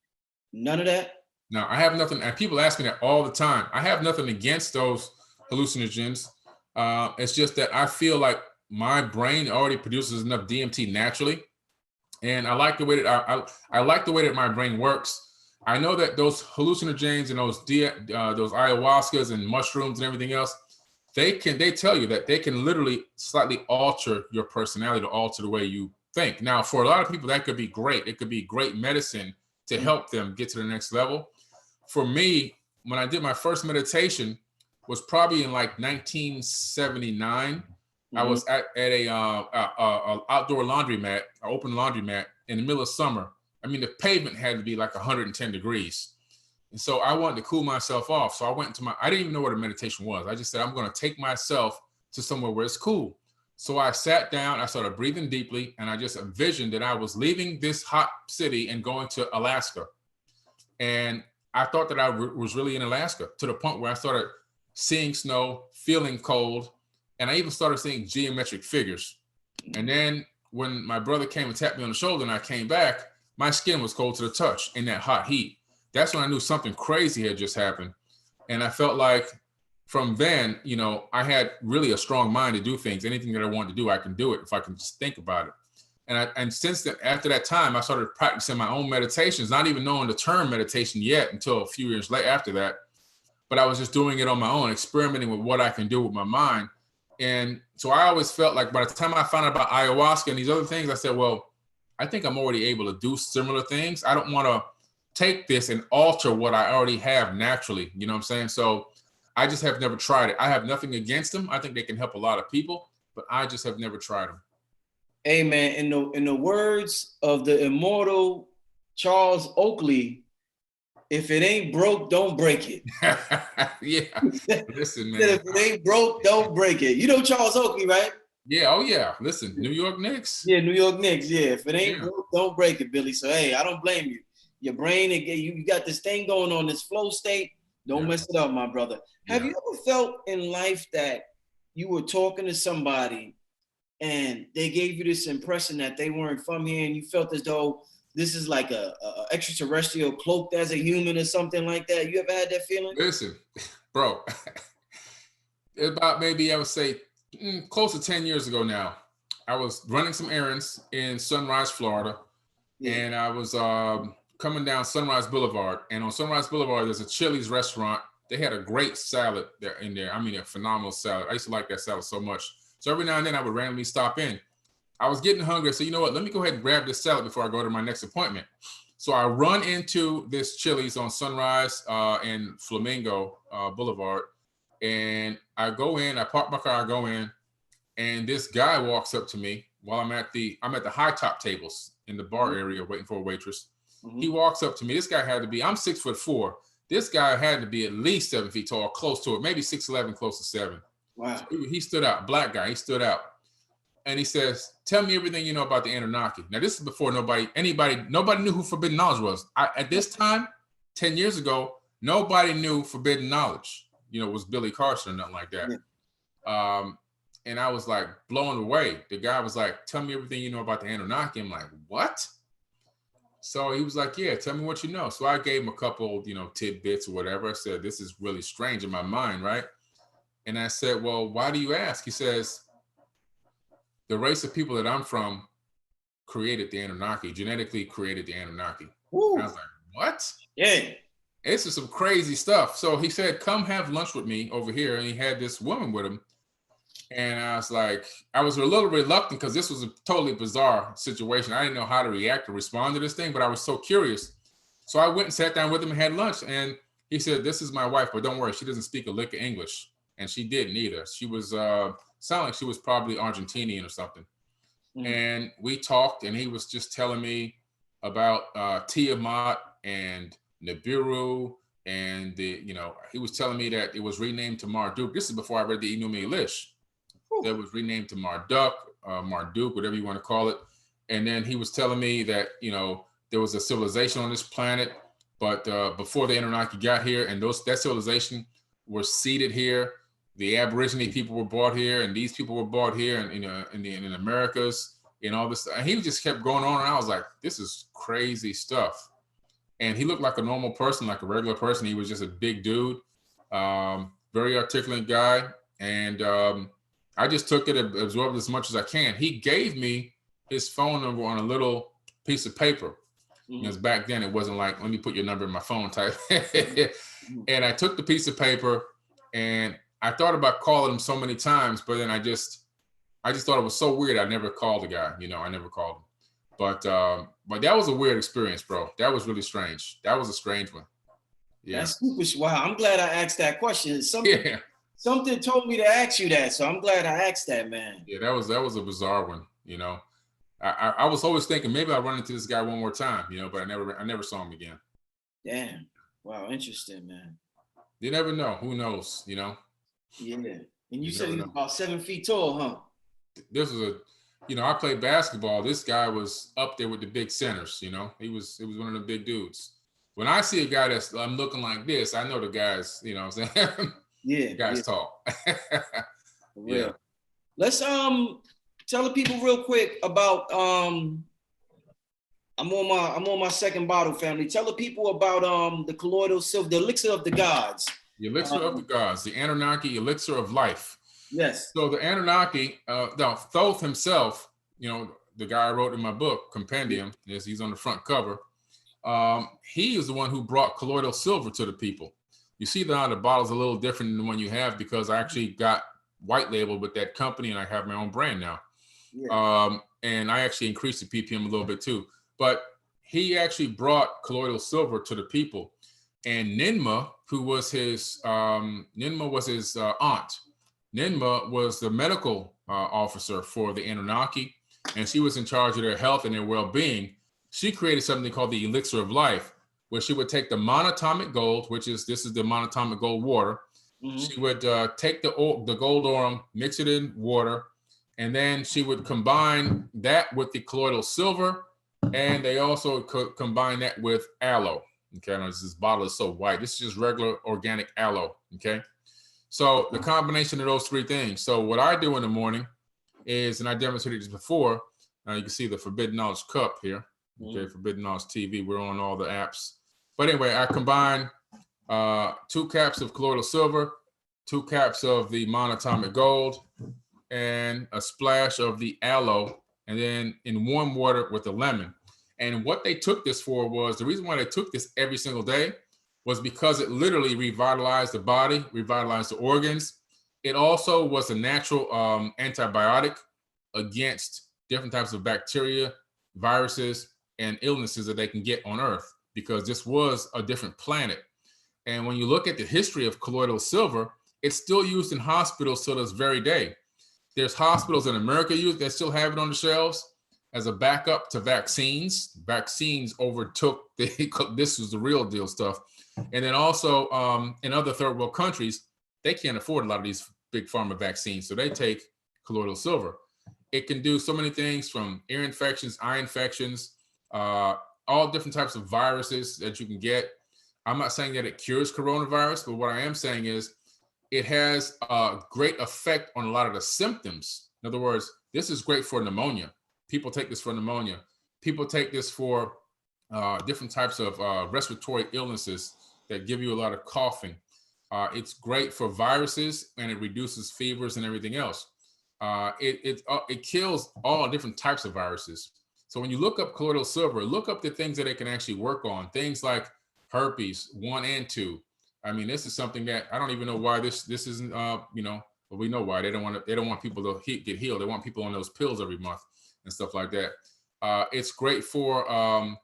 None of that? No, I have nothing. And people ask me that all the time. I have nothing against those hallucinogens. It's just that I feel like my brain already produces enough DMT naturally, and I like the way that I like the way that my brain works. I know that those hallucinogens and those ayahuascas and mushrooms and everything else, they tell you that they can literally slightly alter your personality, to alter the way you think. Now, for a lot of people, that could be great. It could be great medicine to help them get to the next level. For me, when I did my first meditation, was probably in like 1979. I was at a outdoor laundromat, an open laundromat in the middle of summer. I mean, the pavement had to be like 110 degrees. And so I wanted to cool myself off. So I went into I didn't even know what a meditation was. I just said, I'm going to take myself to somewhere where it's cool. So I sat down, I started breathing deeply, and I just envisioned that I was leaving this hot city and going to Alaska. And I thought that I was really in Alaska, to the point where I started seeing snow, feeling cold, and I even started seeing geometric figures. And then when my brother came and tapped me on the shoulder and I came back, my skin was cold to the touch in that hot heat. That's when I knew something crazy had just happened. And I felt like from then, you know, I had really a strong mind to do things. Anything that I wanted to do, I can do it if I can just think about it. And since that, after that time, I started practicing my own meditations, not even knowing the term meditation yet until a few years later after that. But I was just doing it on my own, experimenting with what I can do with my mind. And so I always felt like by the time I found out about ayahuasca and these other things, I said, well, I think I'm already able to do similar things. I don't want to take this and alter what I already have naturally. You know what I'm saying? So I just have never tried it. I have nothing against them. I think they can help a lot of people, but I just have never tried them. Hey man, in the words of the immortal Charles Oakley, if it ain't broke, don't break it. Yeah. Listen, man. If it ain't broke, don't break it. You know Charles Oakley, right? Yeah. Oh, yeah. Listen, New York Knicks. Yeah, New York Knicks. Yeah, if it ain't broke, don't break it, Billy. So hey, I don't blame you. Your brain, you got this thing going on, this flow state. Don't mess it up, my brother. Have you ever felt in life that you were talking to somebody and they gave you this impression that they weren't from here, and you felt as though this is like a extraterrestrial cloaked as a human or something like that? You ever had that feeling? Listen, bro, about maybe I would say close to 10 years ago now, I was running some errands in Sunrise, Florida, and I was coming down Sunrise Boulevard. And on Sunrise Boulevard, there's a Chili's restaurant. They had a great salad there in there. I mean, a phenomenal salad. I used to like that salad so much. So every now and then I would randomly stop in. I was getting hungry. So you know what? Let me go ahead and grab this salad before I go to my next appointment. So I run into this Chili's on Sunrise and Flamingo Boulevard. And I go in, I park my car, I go in, and this guy walks up to me while I'm at the high top tables in the bar area waiting for a waitress. He walks up to me. This guy had to be, I'm 6'4". This guy had to be at least 7 feet tall, close to it, maybe 6'11", close to 7. Wow. So he stood out, black guy, he stood out. And he says, tell me everything you know about the Anunnaki. Now, this is before nobody knew who Forbidden Knowledge was. At this time, 10 years ago, nobody knew Forbidden Knowledge, was Billy Carson or nothing like that. Yeah. And I was like blown away. The guy was like, tell me everything you know about the Anunnaki. I'm like, what? So he was like, yeah, tell me what you know. So I gave him a couple, tidbits or whatever. I said, this is really strange in my mind, right? And I said, well, why do you ask? He says, the race of people that I'm from created the Anunnaki, genetically created the Anunnaki. I was like, what? Yeah. This is some crazy stuff. So he said, come have lunch with me over here. And he had this woman with him. And I was like, I was a little reluctant because this was a totally bizarre situation. I didn't know how to react or respond to this thing, but I was so curious. So I went and sat down with him and had lunch. And he said, this is my wife, but don't worry, she doesn't speak a lick of English. And she didn't either. She was, sounded like she was probably Argentinian or something. And we talked, and he was just telling me about Tiamat and Nibiru. And he was telling me that it was renamed to Marduk. This is before I read the Enuma Elish. That was renamed to Marduk, Marduk, whatever you want to call it. And then he was telling me that, there was a civilization on this planet, but before the Anunnaki got here, and that civilization was seated here. The Aborigine people were brought here, and these people were brought here, and in the Americas, and all this. And he just kept going on, and I was like, this is crazy stuff. And he looked like a normal person, like a regular person. He was just a big dude, very articulate guy. And I just took it and absorbed as much as I can. He gave me his phone number on a little piece of paper. Because back then it wasn't like, let me put your number in my phone type. And I took the piece of paper, and I thought about calling him so many times, but then I just thought it was so weird. I never called the guy, I never called him. But that was a weird experience, bro. That was really strange. That was a strange one. Yeah. That's super. Wow. I'm glad I asked that question. Something told me to ask you that, so I'm glad I asked that, man. Yeah, that was a bizarre one. I was always thinking maybe I'll run into this guy one more time, but I never saw him again. Damn. Wow, interesting, man. You never know. Who knows? Yeah. And you said he was about 7 feet tall, huh? This was I played basketball. This guy was up there with the big centers. He was one of the big dudes. when I see a guy that's I'm looking like this, I know the guy's, you know what I'm saying? Yeah, The guy's yeah, tall. for Yeah. real. Let's tell the people real quick about I'm on my second bottle, family. Tell the people about the colloidal silver, the elixir of the gods. The elixir of the gods, the Anunnaki elixir of life. Yes. So the Anunnaki, now Thoth himself, you know, the guy I wrote in my book, Compendium, yes, he's on the front cover. He is the one who brought colloidal silver to the people. You see that the bottle's a little different than the one you have because I actually got white labeled with that company and I have my own brand now. Yeah. And I actually increased the ppm a little bit too. But he actually brought colloidal silver to the people. And Ninma, who was his, aunt. Ninma was the medical officer for the Anunnaki, and she was in charge of their health and their well-being. She created something called the elixir of life, where she would take the monatomic gold, this is the monatomic gold water. Mm-hmm. She would take the gold ore, mix it in water, and then she would combine that with the colloidal silver, and they also could combine that with aloe. Okay, now this bottle is so white. This is just regular organic aloe. Okay, so the combination of those three things. So what I do in the morning is, and I demonstrated this before. You can see the Forbidden Knowledge cup here. Okay, Forbidden Knowledge TV. We're on all the apps. But anyway, I combine 2 caps of colloidal silver, 2 caps of the monatomic gold, and a splash of the aloe, and then in warm water with a lemon. And what they took this for was, the reason why they took this every single day was because it literally revitalized the body, revitalized the organs. It also was a natural antibiotic against different types of bacteria, viruses, and illnesses that they can get on Earth, because this was a different planet. And when you look at the history of colloidal silver, it's still used in hospitals till this very day. There's hospitals in America that still have it on the shelves as a backup to vaccines. Vaccines overtook this was the real deal stuff. And then also in other third world countries, they can't afford a lot of these big pharma vaccines. So they take colloidal silver. It can do so many things, from ear infections, eye infections, all different types of viruses that you can get. I'm not saying that it cures coronavirus, but what I am saying is it has a great effect on a lot of the symptoms. In other words, this is great for pneumonia. People take this for pneumonia. People take this for different types of respiratory illnesses that give you a lot of coughing. It's great for viruses, and it reduces fevers and everything else. It kills all different types of viruses. So when you look up colloidal silver, look up the things that it can actually work on. Things like herpes 1 and 2. I mean, this is something that I don't even know why this isn't, but we know why. They don't want people to get healed. They want people on those pills every month and stuff like that. It's great for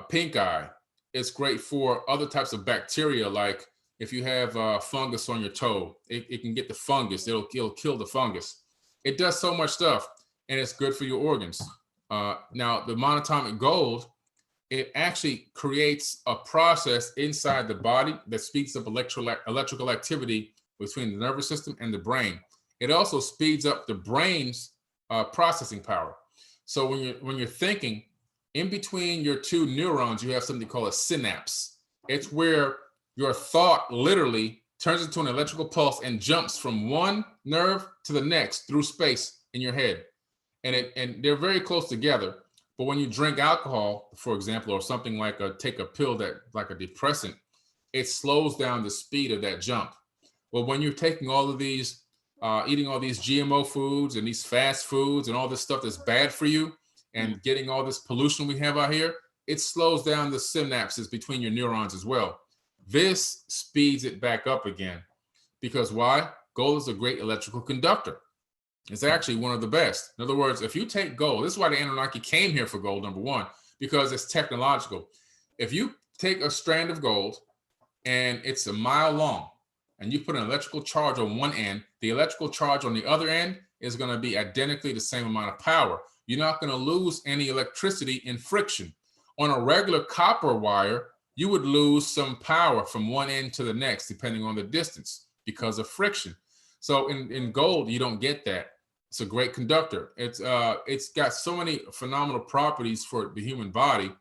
pink eye. It's great for other types of bacteria, like if you have fungus on your toe, it can get the fungus. It'll kill the fungus. It does so much stuff, and it's good for your organs. Now, the monatomic gold, it actually creates a process inside the body that speeds up electrical activity between the nervous system and the brain. It also speeds up the brain's processing power. So when you're thinking, in between your 2 neurons, you have something called a synapse. It's where your thought literally turns into an electrical pulse and jumps from one nerve to the next through space in your head. And they're very close together. But when you drink alcohol, for example, or something like take a pill like a depressant, it slows down the speed of that jump. Well, when you're taking all of these, eating all these GMO foods and these fast foods and all this stuff that's bad for you, and getting all this pollution we have out here, it slows down the synapses between your neurons as well. This speeds it back up again. Because why? Gold is a great electrical conductor. It's actually one of the best. In other words, if you take gold, this is why the Anunnaki came here for gold, number one, because it's technological. If you take a strand of gold and it's a mile long, and you put an electrical charge on one end, the electrical charge on the other end is going to be identically the same amount of power. You're not going to lose any electricity in friction. On a regular copper wire, you would lose some power from one end to the next, depending on the distance, because of friction. So in gold, you don't get that. It's a great conductor. It's got so many phenomenal properties for the human body.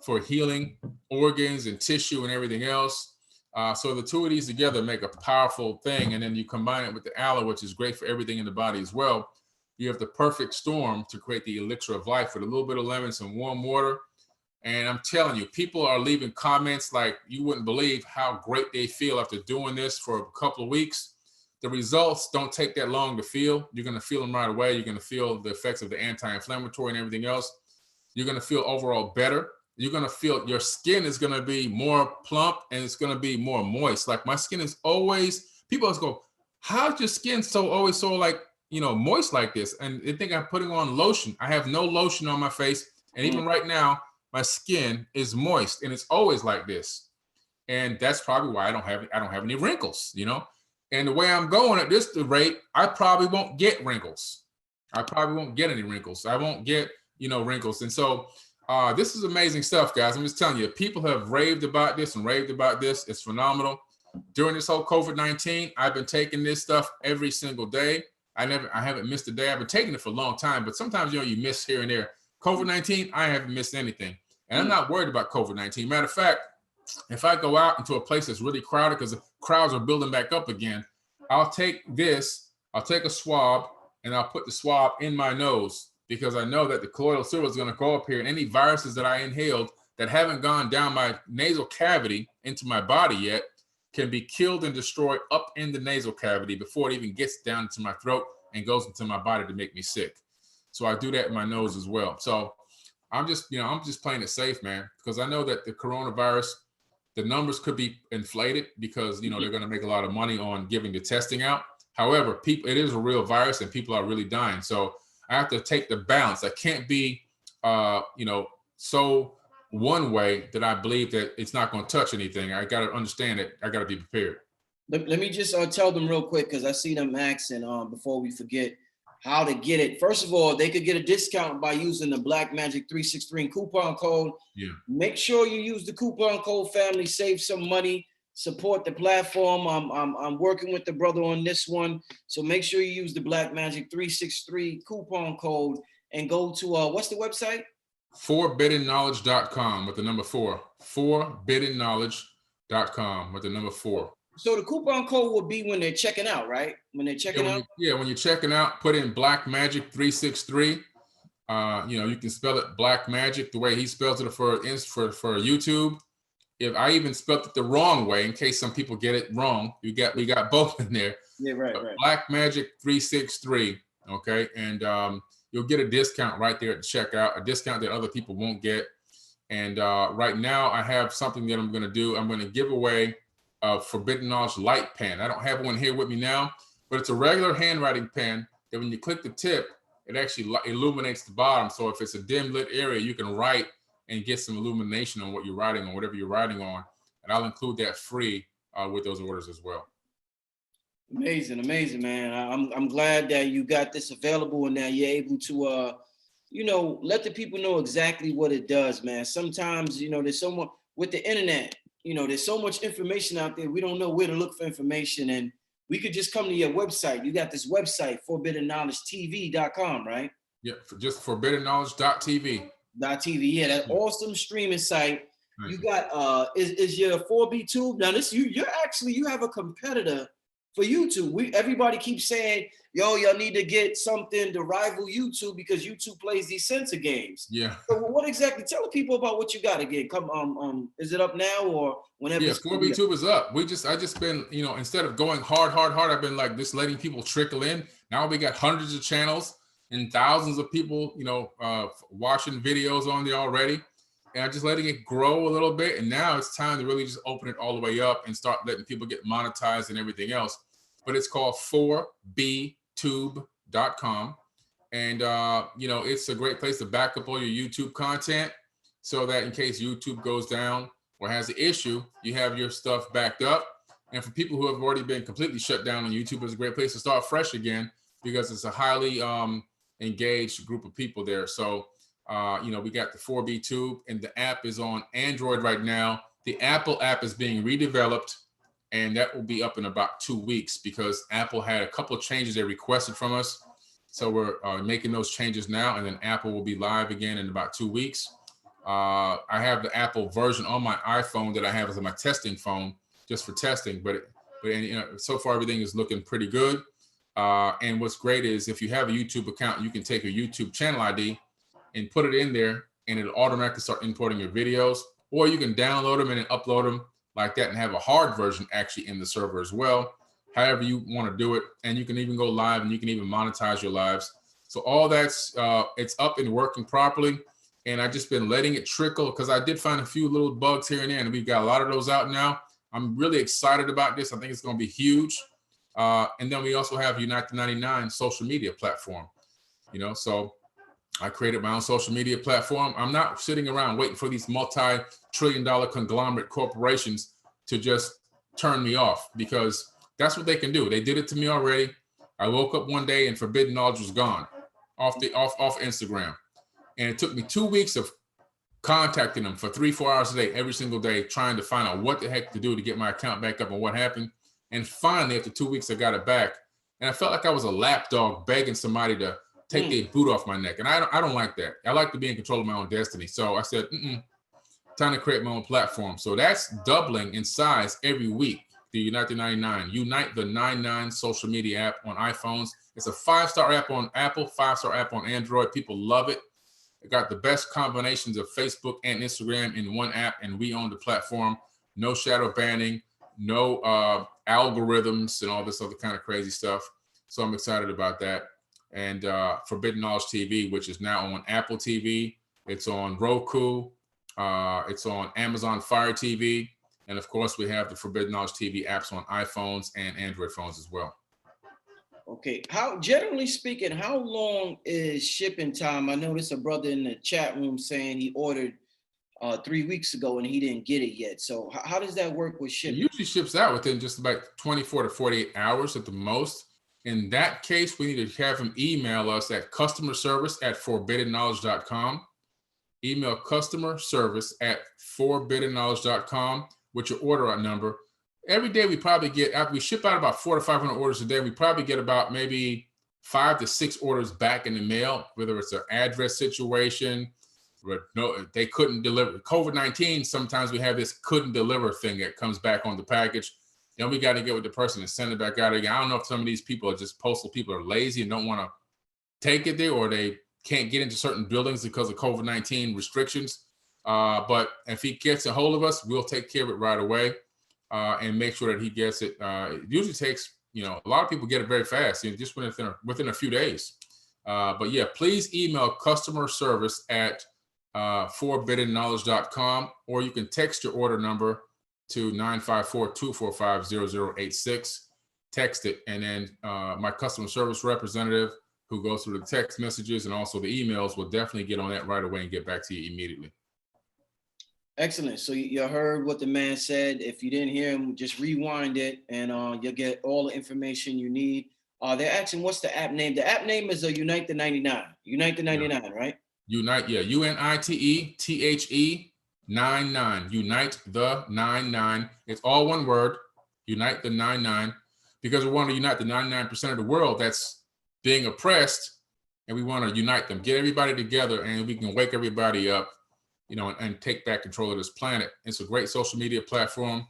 for healing organs and tissue and everything else. So the two of these together make a powerful thing. And then you combine it with the aloe, which is great for everything in the body as well. You have the perfect storm to create the elixir of life with a little bit of lemon, some warm water. And I'm telling you, people are leaving comments like you wouldn't believe how great they feel after doing this for a couple of weeks. The results don't take that long to feel. You're going to feel them right away. You're going to feel the effects of the anti-inflammatory and everything else. You're going to feel overall better. You're going to feel your skin is going to be more plump and it's going to be more moist. Like my skin is always, people always go, how's your skin always so like, moist like this? And they think I'm putting on lotion. I have no lotion on my face. And even right now, my skin is moist and it's always like this. And that's probably why I don't have any wrinkles, And the way I'm going at this rate, I probably won't get wrinkles. I probably won't get any wrinkles. I won't get, wrinkles. And so this is amazing stuff, guys. I'm just telling you, people have raved about this and raved about this. It's phenomenal. During this whole COVID-19, I've been taking this stuff every single day. I haven't missed a day. I've been taking it for a long time, but sometimes, you miss here and there. COVID-19, I haven't missed anything. And I'm not worried about COVID-19. Matter of fact, if I go out into a place that's really crowded because the crowds are building back up again, I'll take a swab and I'll put the swab in my nose because I know that the colloidal silver is going to go up here and any viruses that I inhaled that haven't gone down my nasal cavity into my body yet can be killed and destroyed up in the nasal cavity before it even gets down into my throat and goes into my body to make me sick. So I do that in my nose as well. So I'm just playing it safe, man, because I know that the coronavirus, the numbers could be inflated because, they're going to make a lot of money on giving the testing out. However, it is a real virus and people are really dying. So I have to take the balance. I can't be, so one way that I believe that it's not going to touch anything. I got to understand it. I got to be prepared. Let me just tell them real quick because I see them asking before we forget how to get it. First of all, they could get a discount by using the Black Magic 363 coupon code. Yeah. Make sure you use the coupon code, family. Save some money. Support the platform. I'm working with the brother on this one. So make sure you use the Black Magic 363 coupon code and go to what's the website? ForbiddenKnowledge.com with the number 4. ForbiddenKnowledge.com with the number 4. So the coupon code will be when they're checking out, right? When they're checking out? When you're checking out, put in Black Magic 363. You can spell it Black Magic the way he spells it for YouTube. If I even spelled it the wrong way, in case some people get it wrong, we got both in there. Yeah, right. Black Magic 363. Okay, and you'll get a discount right there at the checkout, a discount that other people won't get. And right now, I have something that I'm going to do. I'm going to give away a Forbidden Knowledge light pen. I don't have one here with me now, but it's a regular handwriting pen that when you click the tip, it actually illuminates the bottom. So if it's a dim lit area, you can write and get some illumination on what you're writing on, whatever you're writing on. And I'll include that free with those orders as well. Amazing, man. I'm glad that you got this available and that you're able to, let the people know exactly what it does, man. Sometimes, there's someone with the internet, there's so much information out there. We don't know where to look for information. And we could just come to your website. You got this website, forbiddenknowledgetv.com, right? Yeah, just forbiddenknowledge.tv. .tv. Yeah, that awesome streaming site. Nice. You got, is your 4B tube. Now you have a competitor for YouTube. Everybody keeps saying, y'all need to get something to rival YouTube because YouTube plays these sensor games. Yeah. So what exactly? Tell the people about what you got again. Is it up now or whenever? Yeah, 4B Tube is up. I just been, instead of going hard, I've been like just letting people trickle in. Now we got hundreds of channels and thousands of people, watching videos on there already. And I'm just letting it grow a little bit. And now it's time to really just open it all the way up and start letting people get monetized and everything else. But it's called 4btube.com. And, it's a great place to back up all your YouTube content so that in case YouTube goes down or has an issue, you have your stuff backed up. And for people who have already been completely shut down on YouTube, it's a great place to start fresh again because it's a highly engaged group of people there. So, we got the 4B Tube and the app is on Android right now. The Apple app is being redeveloped and that will be up in about 2 weeks because Apple had a couple of changes they requested from us. So we're making those changes now and then Apple will be live again in about 2 weeks. I have the Apple version on my iPhone that I have as my testing phone, just for testing. But so far everything is looking pretty good. And what's great is if you have a YouTube account, you can take your YouTube channel ID and put it in there, and it'll automatically start importing your videos. Or you can download them and then upload them like that and have a hard version actually in the server as well. However you want to do it. And you can even go live, and you can even monetize your lives. So all that's, it's up and working properly. And I've just been letting it trickle, because I did find a few little bugs here and there, and we've got a lot of those out now. I'm really excited about this. I think it's going to be huge. And then we also have Unite the 99 social media platform, so I created my own social media platform. I'm not sitting around waiting for these multi-trillion-dollar conglomerate corporations to just turn me off, because that's what they can do. They did it to me already. I woke up one day and Forbidden Knowledge was gone off Instagram. And it took me 2 weeks of contacting them for 3-4 hours a day, every single day, trying to find out what the heck to do to get my account back up and what happened. And finally, after 2 weeks, I got it back. And I felt like I was a lapdog begging somebody to take their boot off my neck. And I don't like that. I like to be in control of my own destiny. So I said, time to create my own platform. So that's doubling in size every week. The Unite the 99, Unite the 99 social media app on iPhones. It's a 5-star app on Apple, 5-star app on Android. People love it. It got the best combinations of Facebook and Instagram in one app, and we own the platform. No shadow banning, no algorithms and all this other kind of crazy stuff. So I'm excited about that. And Forbidden Knowledge TV, which is now on Apple TV. It's on Roku. It's on Amazon Fire TV. And of course, we have the Forbidden Knowledge TV apps on iPhones and Android phones as well. Okay. Generally speaking, how long is shipping time? I noticed a brother in the chat room saying he ordered 3 weeks ago and he didn't get it yet. So how does that work with shipping? It usually ships out within just about 24 to 48 hours at the most. In that case, we need to have him email us at customerservice@forbiddenknowledge.com. Email customerservice@forbiddenknowledge.com with your order number. Every day we probably get, after we ship out about 400 to 500 orders a day, we probably get about maybe 5 to 6 orders back in the mail, whether it's an address situation, no, they couldn't deliver. COVID-19, sometimes we have this couldn't deliver thing that comes back on the package. Then we got to get with the person and send it back out again. I don't know if some of these people are just postal people are lazy and don't want to take it there, or they can't get into certain buildings because of COVID-19 restrictions. But if he gets a hold of us, we'll take care of it right away and make sure that he gets it. It usually takes, a lot of people get it very fast, just within a few days. But yeah, please email customer service at forbiddenknowledge.com, or you can text your order number to 954-245-0086. Text it, and then my customer service representative, who goes through the text messages and also the emails, will definitely get on that right away and get back to you immediately. Excellent. So you heard what the man said. If you didn't hear him, just rewind it, and you'll get all the information you need. They're asking, what's the app name? The app name is Unite the 99. Unite the 99, yeah. Right? Unite, yeah. UNITE THE 99. Unite the 99. It's all one word. Unite the 99, because we want to unite the 99% of the world that's being oppressed, and we want to unite them, get everybody together, and we can wake everybody up, and take back control of this planet. It's a great social media platform,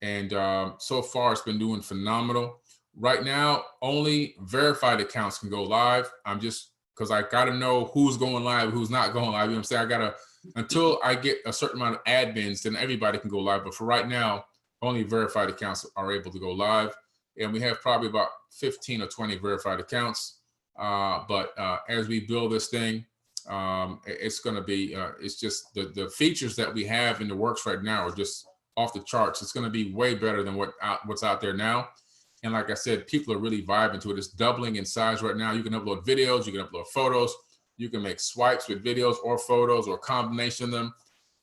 and so far it's been doing phenomenal. Right now, only verified accounts can go live. I'm just, because I got to know who's going live, who's not going live. You know what I'm saying? I got to, until I get a certain amount of admins, then everybody can go live. But for right now, only verified accounts are able to go live. And we have probably about 15 or 20 verified accounts. But as we build this thing, it's going to be, it's just the features that we have in the works right now are just off the charts. It's going to be way better than what's out there now. And like I said, people are really vibing to it. It's doubling in size right now. You can upload videos, you can upload photos, you can make swipes with videos or photos or a combination of them.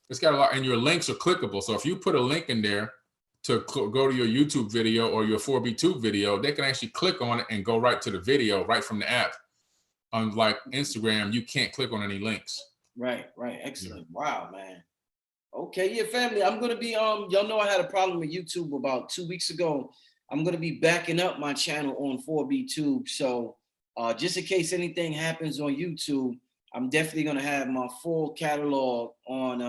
It's got a lot, and your links are clickable. So if you put a link in there to go to your YouTube video or your 4B2 video, they can actually click on it and go right to the video right from the app. Unlike Instagram, you can't click on any links. Right. Excellent. Yeah. Wow, man. Okay, yeah, family. I'm gonna be y'all know I had a problem with YouTube about 2 weeks ago. I'm gonna be backing up my channel on 4B Tube. So just in case anything happens on YouTube, I'm definitely gonna have my full catalog on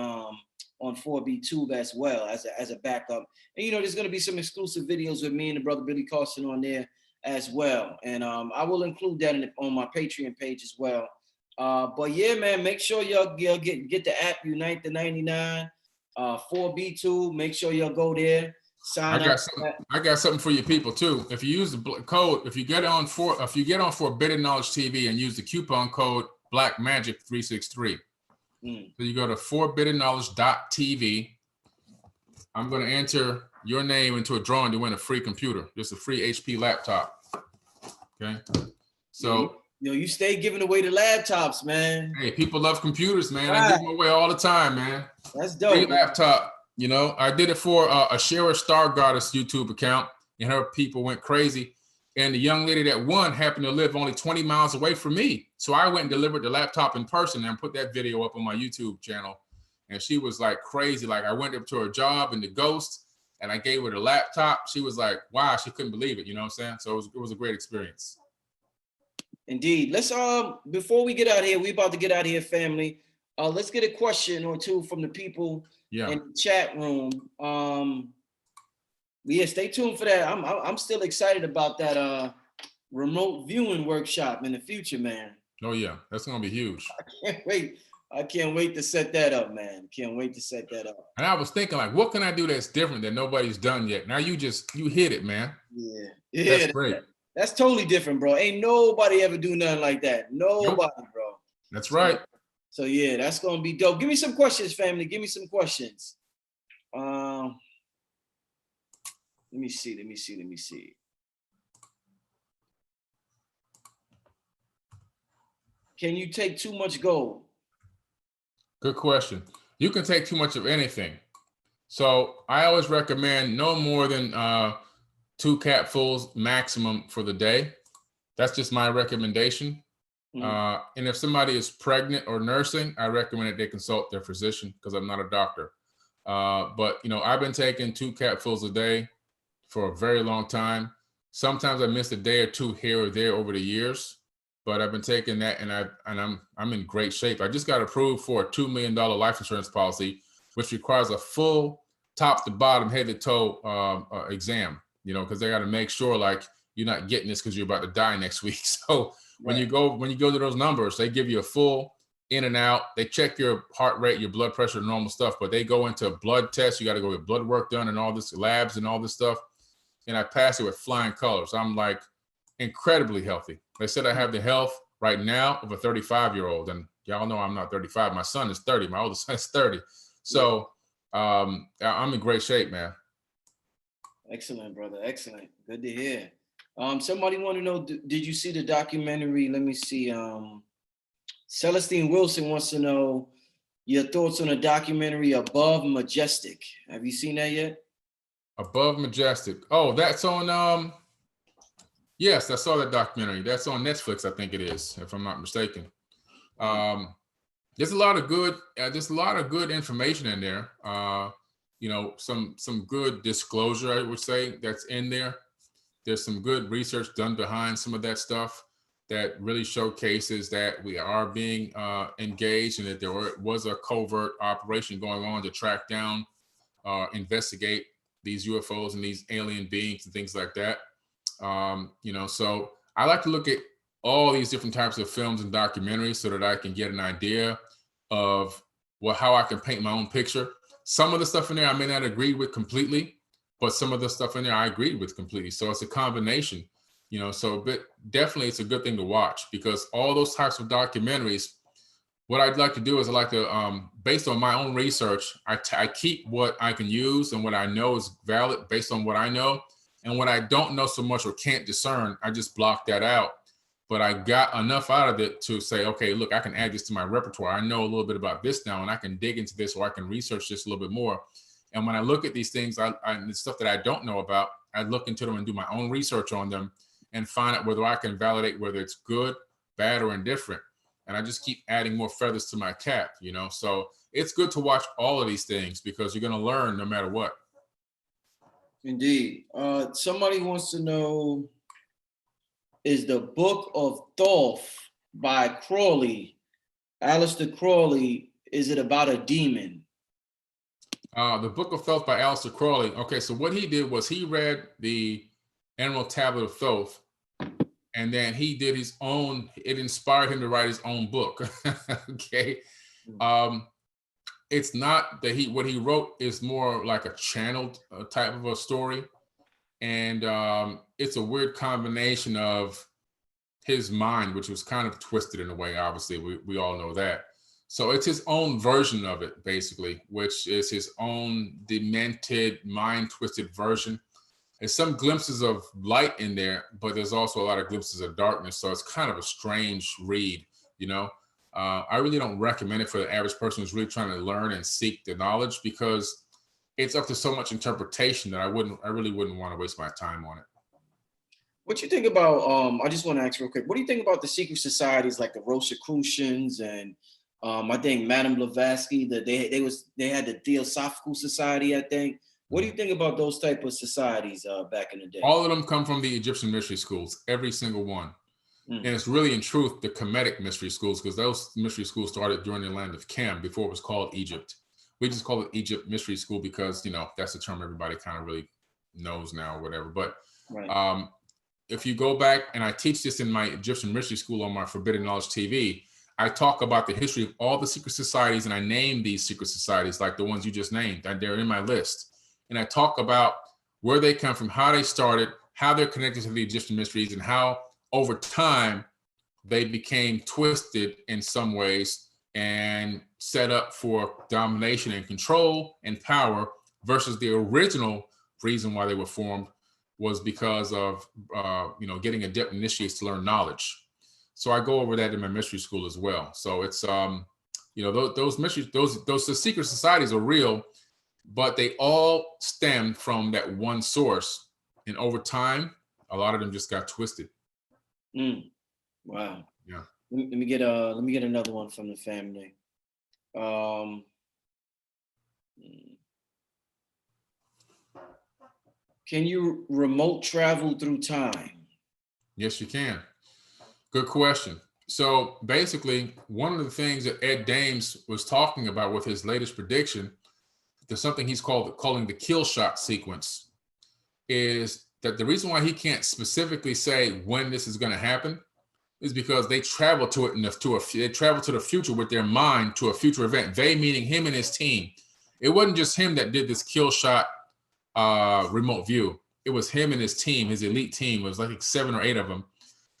4B Tube as well as a backup. And you know, there's gonna be some exclusive videos with me and the brother Billy Carson on there as well. And I will include that on my Patreon page as well. But yeah, man, make sure y'all get the app Unite the 99, 4B2. Make sure y'all go there. Sign up. I got something for you people too. If you use the code, if you get on Forbidden Knowledge TV and use the coupon code Black Magic 363, so you go to forbiddenknowledge.tv. I'm going to enter your name into a drawing to win a free computer, just a free HP laptop. Okay, so you stay giving away the laptops, man. Hey, people love computers, man. I give them away all the time, man. That's dope. Free laptop. You know, I did it for a Shara Star Goddess YouTube account, and her people went crazy. And the young lady that won happened to live only 20 miles away from me. So I went and delivered the laptop in person and put that video up on my YouTube channel. And she was like crazy. Like I went up to her job in the Ghost and I gave her the laptop. She was like, wow, she couldn't believe it. You know what I'm saying? So it was a great experience. Indeed. Let's before we get out of here, we about to get out of here, family. Let's get a question or two from the people in the chat room. Yeah, stay tuned for that. I'm still excited about that remote viewing workshop in the future, man. Oh yeah, that's gonna be huge. I can't wait to set that up, man. Can't wait to set that up. And I was thinking, like, what can I do that's different that nobody's done yet? Now you hit it, man. Yeah, that's great. That's totally different, bro. Ain't nobody ever do nothing like that. Nobody, bro. That's right. So yeah, that's gonna be dope. Give me some questions, family. Give me some questions. Let me see. Can you take too much gold? Good question. You can take too much of anything. So I always recommend no more than 2 capfuls maximum for the day. That's just my recommendation. And if somebody is pregnant or nursing, I recommend that they consult their physician because I'm not a doctor. But you know, I've been taking 2 capfuls a day for a very long time. Sometimes I missed a day or two here or there over the years, but I've been taking that and I'm in great shape. I just got approved for a $2 million life insurance policy, which requires a full top to bottom, head to toe exam, you know, because they got to make sure like you're not getting this because you're about to die next week. So when you go to those numbers, they give you a full in and out. They check your heart rate, your blood pressure, normal stuff, but they go into blood tests. You got to go get blood work done and all this labs and all this stuff. And I passed it with flying colors. I'm like incredibly healthy. They said I have the health right now of a 35-year-old. And y'all know I'm not 35. My son is 30. My oldest son is 30. So I'm in great shape, man. Excellent, brother. Excellent. Good to hear. Somebody want to know, did you see the documentary? Let me see. Celestine Wilson wants to know your thoughts on the documentary Above Majestic. Have you seen that yet? Above Majestic. Oh, that's on, yes, I saw that documentary. That's on Netflix, I think it is, if I'm not mistaken. There's a lot of good information in there. You know, some good disclosure, I would say, that's in there. There's some good research done behind some of that stuff that really showcases that we are being engaged and that there was a covert operation going on to track down, investigate these UFOs and these alien beings and things like that. You know, so I like to look at all these different types of films and documentaries so that I can get an idea of how I can paint my own picture. Some of the stuff in there I may not agree with completely, but some of the stuff in there I agreed with completely. So it's a combination, you know, but definitely it's a good thing to watch because all those types of documentaries, what I'd like to do is I like to, based on my own research, I keep what I can use and what I know is valid based on what I know. And what I don't know so much or can't discern, I just block that out. But I got enough out of it to say, okay, look, I can add this to my repertoire. I know a little bit about this now and I can dig into this or I can research this a little bit more. And when I look at these things, the stuff that I don't know about, I look into them and do my own research on them and find out whether I can validate whether it's good, bad, or indifferent. And I just keep adding more feathers to my cap, you know? So it's good to watch all of these things because you're going to learn no matter what. Indeed. Somebody wants to know, is the Book of Thoth by Crowley Aleister Crowley, is it about a demon? The Book of Thoth by Aleister Crowley. Okay, so what he did was he read the Emerald Tablet of Thoth, and then he did his own. It inspired him to write his own book. Okay, it's not that what he wrote is more like a channeled type of a story, and it's a weird combination of his mind, which was kind of twisted in a way. Obviously, we all know that. So it's his own version of it, basically, which is his own demented, mind-twisted version. There's some glimpses of light in there, but there's also a lot of glimpses of darkness. So it's kind of a strange read, you know. I really don't recommend it for the average person who's really trying to learn and seek the knowledge, because it's up to so much interpretation that I really wouldn't want to waste my time on it. What you think about, I just want to ask real quick, what do you think about the secret societies like the Rosicrucians and I think Madame Blavatsky, that they had the Theosophical Society, I think. What do you think about those type of societies back in the day? All of them come from the Egyptian mystery schools, every single one. And it's really, in truth, the Kemetic mystery schools, because those mystery schools started during the land of Kem before it was called Egypt. We just call it Egypt Mystery School because, you know, that's the term everybody kind of really knows now or whatever. But right. If you go back, and I teach this in my Egyptian Mystery School on my Forbidden Knowledge TV, I talk about the history of all the secret societies, and I name these secret societies like the ones you just named, and they're in my list. And I talk about where they come from, how they started, how they're connected to the Egyptian mysteries, and how over time they became twisted in some ways and set up for domination and control and power, versus the original reason why they were formed was because of getting adept initiates to learn knowledge. So I go over that in my mystery school as well. So it's those mysteries, those secret societies are real, but they all stem from that one source, and over time, a lot of them just got twisted. Wow. Yeah. Let me get another one from the family. Can you remote travel through time? Yes, you can. Good question. So basically, one of the things that Ed Dames was talking about with his latest prediction, there's something he's calling the kill shot sequence, is that the reason why he can't specifically say when this is going to happen is because they travel to it they travel to the future with their mind to a future event. They, meaning him and his team. It wasn't just him that did this kill shot remote view. It was him and his team, his elite team. It was like 7 or 8 of them.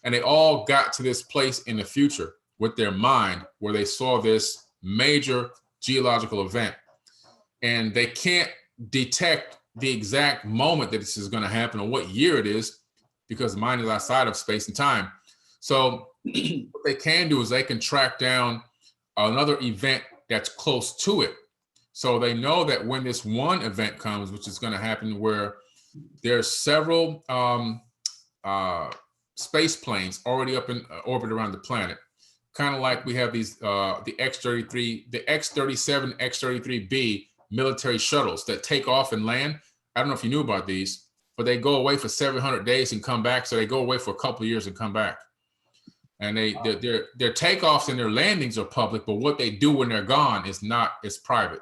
And they all got to this place in the future with their mind where they saw this major geological event. And they can't detect the exact moment that this is going to happen or what year it is, because the mind is outside of space and time. So what they can do is they can track down another event that's close to it. So they know that when this one event comes, which is going to happen where there's several space planes already up in orbit around the planet, kind of like we have these the X-33, the X-37, X-33B military shuttles that take off and land. I don't know if you knew about these, but they go away for 700 days and come back. So they go away for a couple of years and come back. And their takeoffs and their landings are public, but what they do when they're gone is not, it's private.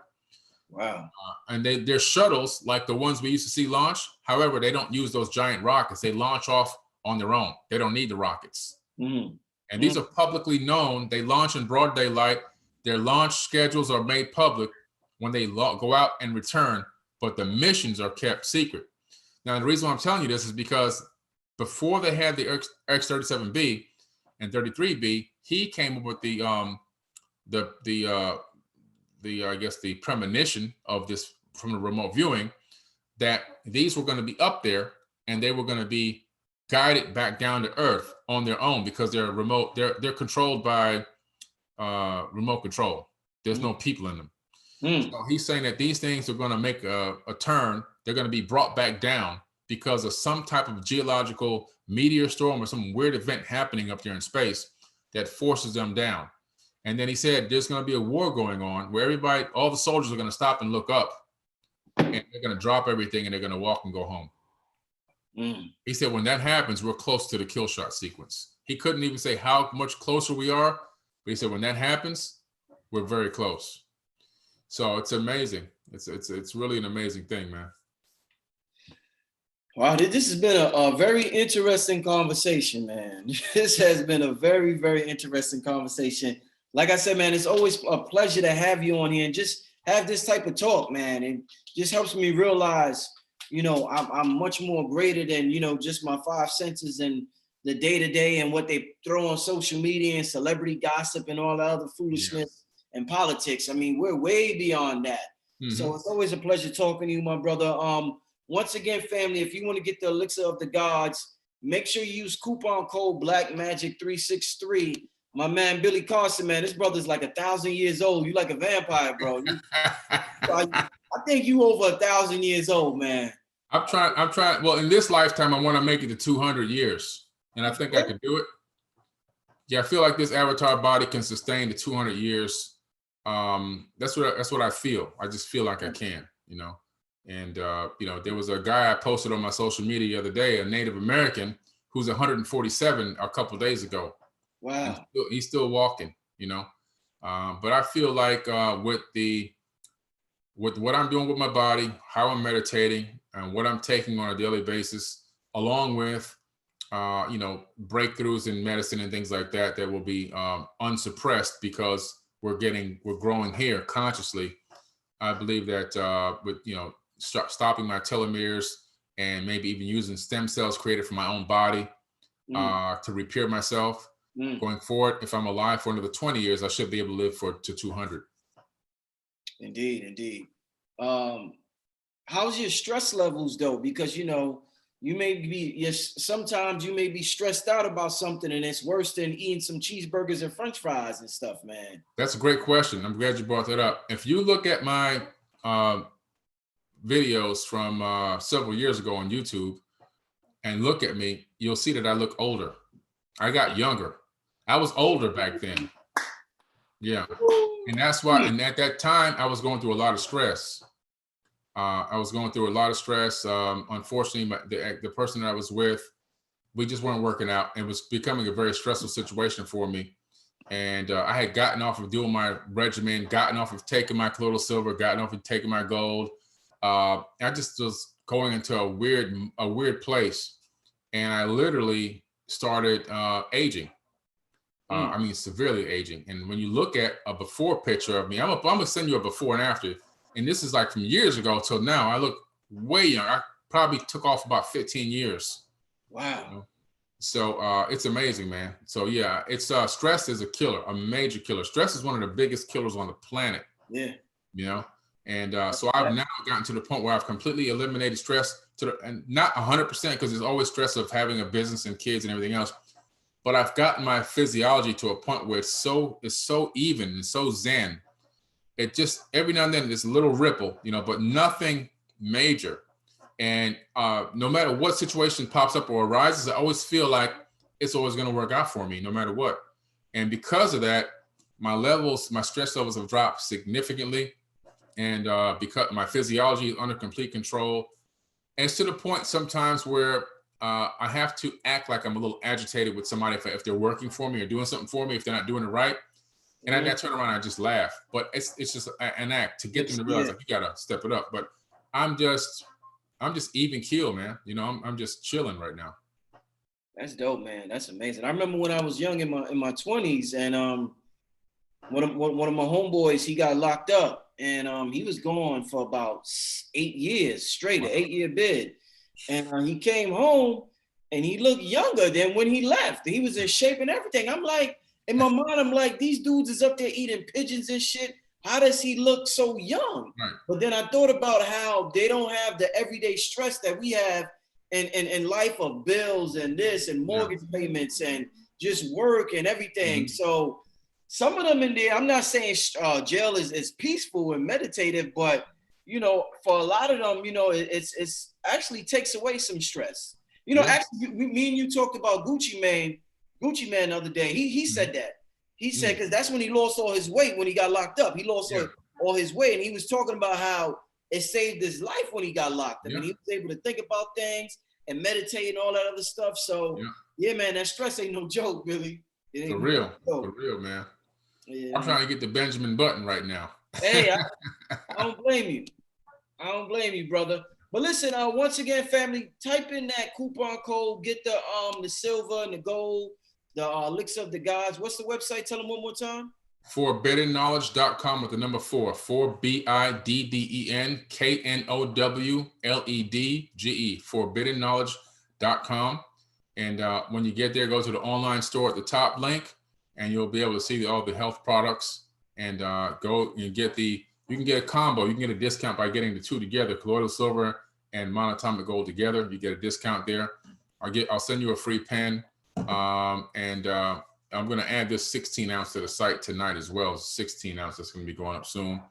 Wow. And they're shuttles like the ones we used to see launch. However, they don't use those giant rockets. They launch off on their own. They don't need the rockets. And these are publicly known. They launch in broad daylight. Their launch schedules are made public when they go out and return, but the missions are kept secret. Now, the reason why I'm telling you this is because before they had the X-37B and 33B, he came up with the I guess the premonition of this from the remote viewing, that these were going to be up there and they were going to be guided back down to Earth on their own, because they're remote. They're controlled by remote control. There's no people in them. So he's saying that these things are going to make a turn. They're going to be brought back down because of some type of geological meteor storm or some weird event happening up there in space that forces them down. And then he said there's going to be a war going on where everybody, all the soldiers are going to stop and look up, and they're going to drop everything and they're going to walk and go home. He said when that happens, we're close to the kill shot sequence. He couldn't even say how much closer we are, But he said, when that happens, we're very close. So it's amazing. It's really an amazing thing, man. Wow, this has been a very interesting conversation, man. This has been a very, very interesting conversation. Like I said, man, it's always a pleasure to have you on here and just have this type of talk, man. It just helps me realize, you know, I'm much more greater than, you know, just my five senses and the day-to-day and what they throw on social media and celebrity gossip and all the other foolishness and politics. I mean, we're way beyond that. So it's always a pleasure talking to you, my brother. Once again, family, if you want to get the elixir of the gods, make sure you use coupon code BlackMagic363. My man Billy Carson, man, this brother's like 1,000 years old. You like a vampire, bro. I think you over 1,000 years old, man. I'm trying. Well, in this lifetime, I want to make it to 200 years, and I think I could do it. Yeah, I feel like this avatar body can sustain the 200 years. That's what I feel. I just feel like I can, you know. And you know, there was a guy I posted on my social media the other day, a Native American who's 147 a couple of days ago. Wow. He's still walking, you know. But I feel like with what I'm doing with my body, how I'm meditating, and what I'm taking on a daily basis, along with you know, breakthroughs in medicine and things like that, that will be unsuppressed because we're growing here consciously. I believe that with, you know, stopping my telomeres and maybe even using stem cells created from my own body to repair myself. Going forward, if I'm alive for another 20 years, I should be able to live to 200. Indeed. How's your stress levels though? Because, you know, you may be, yes, sometimes you may be stressed out about something and it's worse than eating some cheeseburgers and French fries and stuff, man. That's a great question. I'm glad you brought that up. If you look at my videos from several years ago on YouTube and look at me, you'll see that I look older. I got younger. I was older back then. Yeah. And that's why, and at that time, I was going through a lot of stress. Unfortunately, the person that I was with, we just weren't working out. It was becoming a very stressful situation for me. And I had gotten off of doing my regimen, gotten off of taking my colloidal silver, gotten off of taking my gold. I just was going into a weird place. And I literally started aging. I mean, severely aging. And when you look at a before picture of me, I'm gonna send you a before and after. And this is like from years ago till now. I look way young. I probably took off about 15 years. Wow. You know? So it's amazing, man. So yeah, it's stress is a killer, a major killer. Stress is one of the biggest killers on the planet. Yeah. You know, and so I've now gotten to the point where I've completely eliminated stress and not 100% because there's always stress of having a business and kids and everything else. But I've gotten my physiology to a point where it's so even and so zen. It just every now and then there's a little ripple, you know, but nothing major. And no matter what situation pops up or arises, I always feel like it's always going to work out for me, no matter what. And because of that, my stress levels have dropped significantly, and because my physiology is under complete control. And it's to the point sometimes where I have to act like I'm a little agitated with somebody if they're working for me or doing something for me, if they're not doing it right. And I turn around and I just laugh. But it's just an act to get them to realize like you gotta step it up. But I'm just even keel, man. You know, I'm just chilling right now. That's dope, man. That's amazing. I remember when I was young in my 20s, and one of my homeboys, he got locked up, and he was gone for about 8 years straight, an 8-year bid. And he came home and he looked younger than when he left. He was in shape and everything. I'm like, in my mind, I'm like, these dudes is up there eating pigeons and shit. How does he look so young? Right. But then I thought about how they don't have the everyday stress that we have in life of bills and this and mortgage payments and just work and everything. So some of them in there, I'm not saying jail is peaceful and meditative, but you know, for a lot of them, you know, it's actually takes away some stress. You know, actually, me and you talked about Gucci Mane the other day. He said that. He said, because that's when he lost all his weight when he got locked up. He lost all his weight, and he was talking about how it saved his life when he got locked up. And he was able to think about things and meditate and all that other stuff. So yeah, man, that stress ain't no joke, Billy. For real, man. Yeah, I'm trying to get the Benjamin Button right now. hey, I don't blame you. I don't blame you, brother. But listen, once again, family, type in that coupon code, get the silver and the gold, the elixir of the gods. What's the website? Tell them one more time. ForbiddenKnowledge.com with the number 4, ForbiddenKnowledge, ForbiddenKnowledge.com. And when you get there, go to the online store at the top link, and you'll be able to see all the health products. And go and get you can get a combo. You can get a discount by getting the two together, colloidal silver and monatomic gold together. You get a discount there. I'll send you a free pen. I'm going to add this 16 ounce to the site tonight as well. 16 ounce that's going to be going up soon.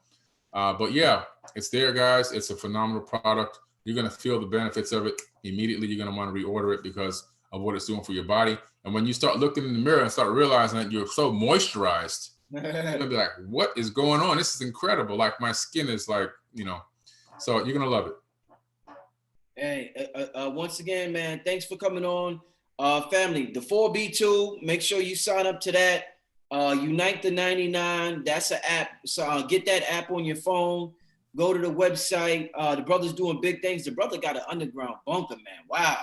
But yeah, it's there, guys. It's a phenomenal product. You're going to feel the benefits of it immediately. You're going to want to reorder it because of what it's doing for your body. And when you start looking in the mirror and start realizing that you're so moisturized, you're going to be like, what is going on? This is incredible. Like my skin is like, so you're going to love it. Hey, once again, man, thanks for coming on. Family, the 4B2, make sure you sign up to that. Unite the 99, that's an app. So get that app on your phone. Go to the website. The brother's doing big things. The brother got an underground bunker, man. Wow.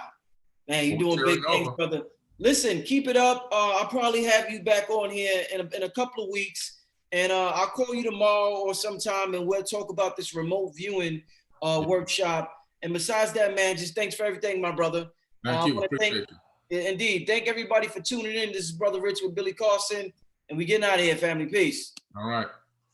Man, you're doing big things, brother. Listen, keep it up. I'll probably have you back on here in a couple of weeks. And I'll call you tomorrow or sometime, and we'll talk about this remote viewing workshop. And besides that, man, just thanks for everything, my brother. Thank you. Appreciate you. Indeed. Thank everybody for tuning in. This is Brother Rich with Billy Carson, and we getting out of here, family. Peace. All right.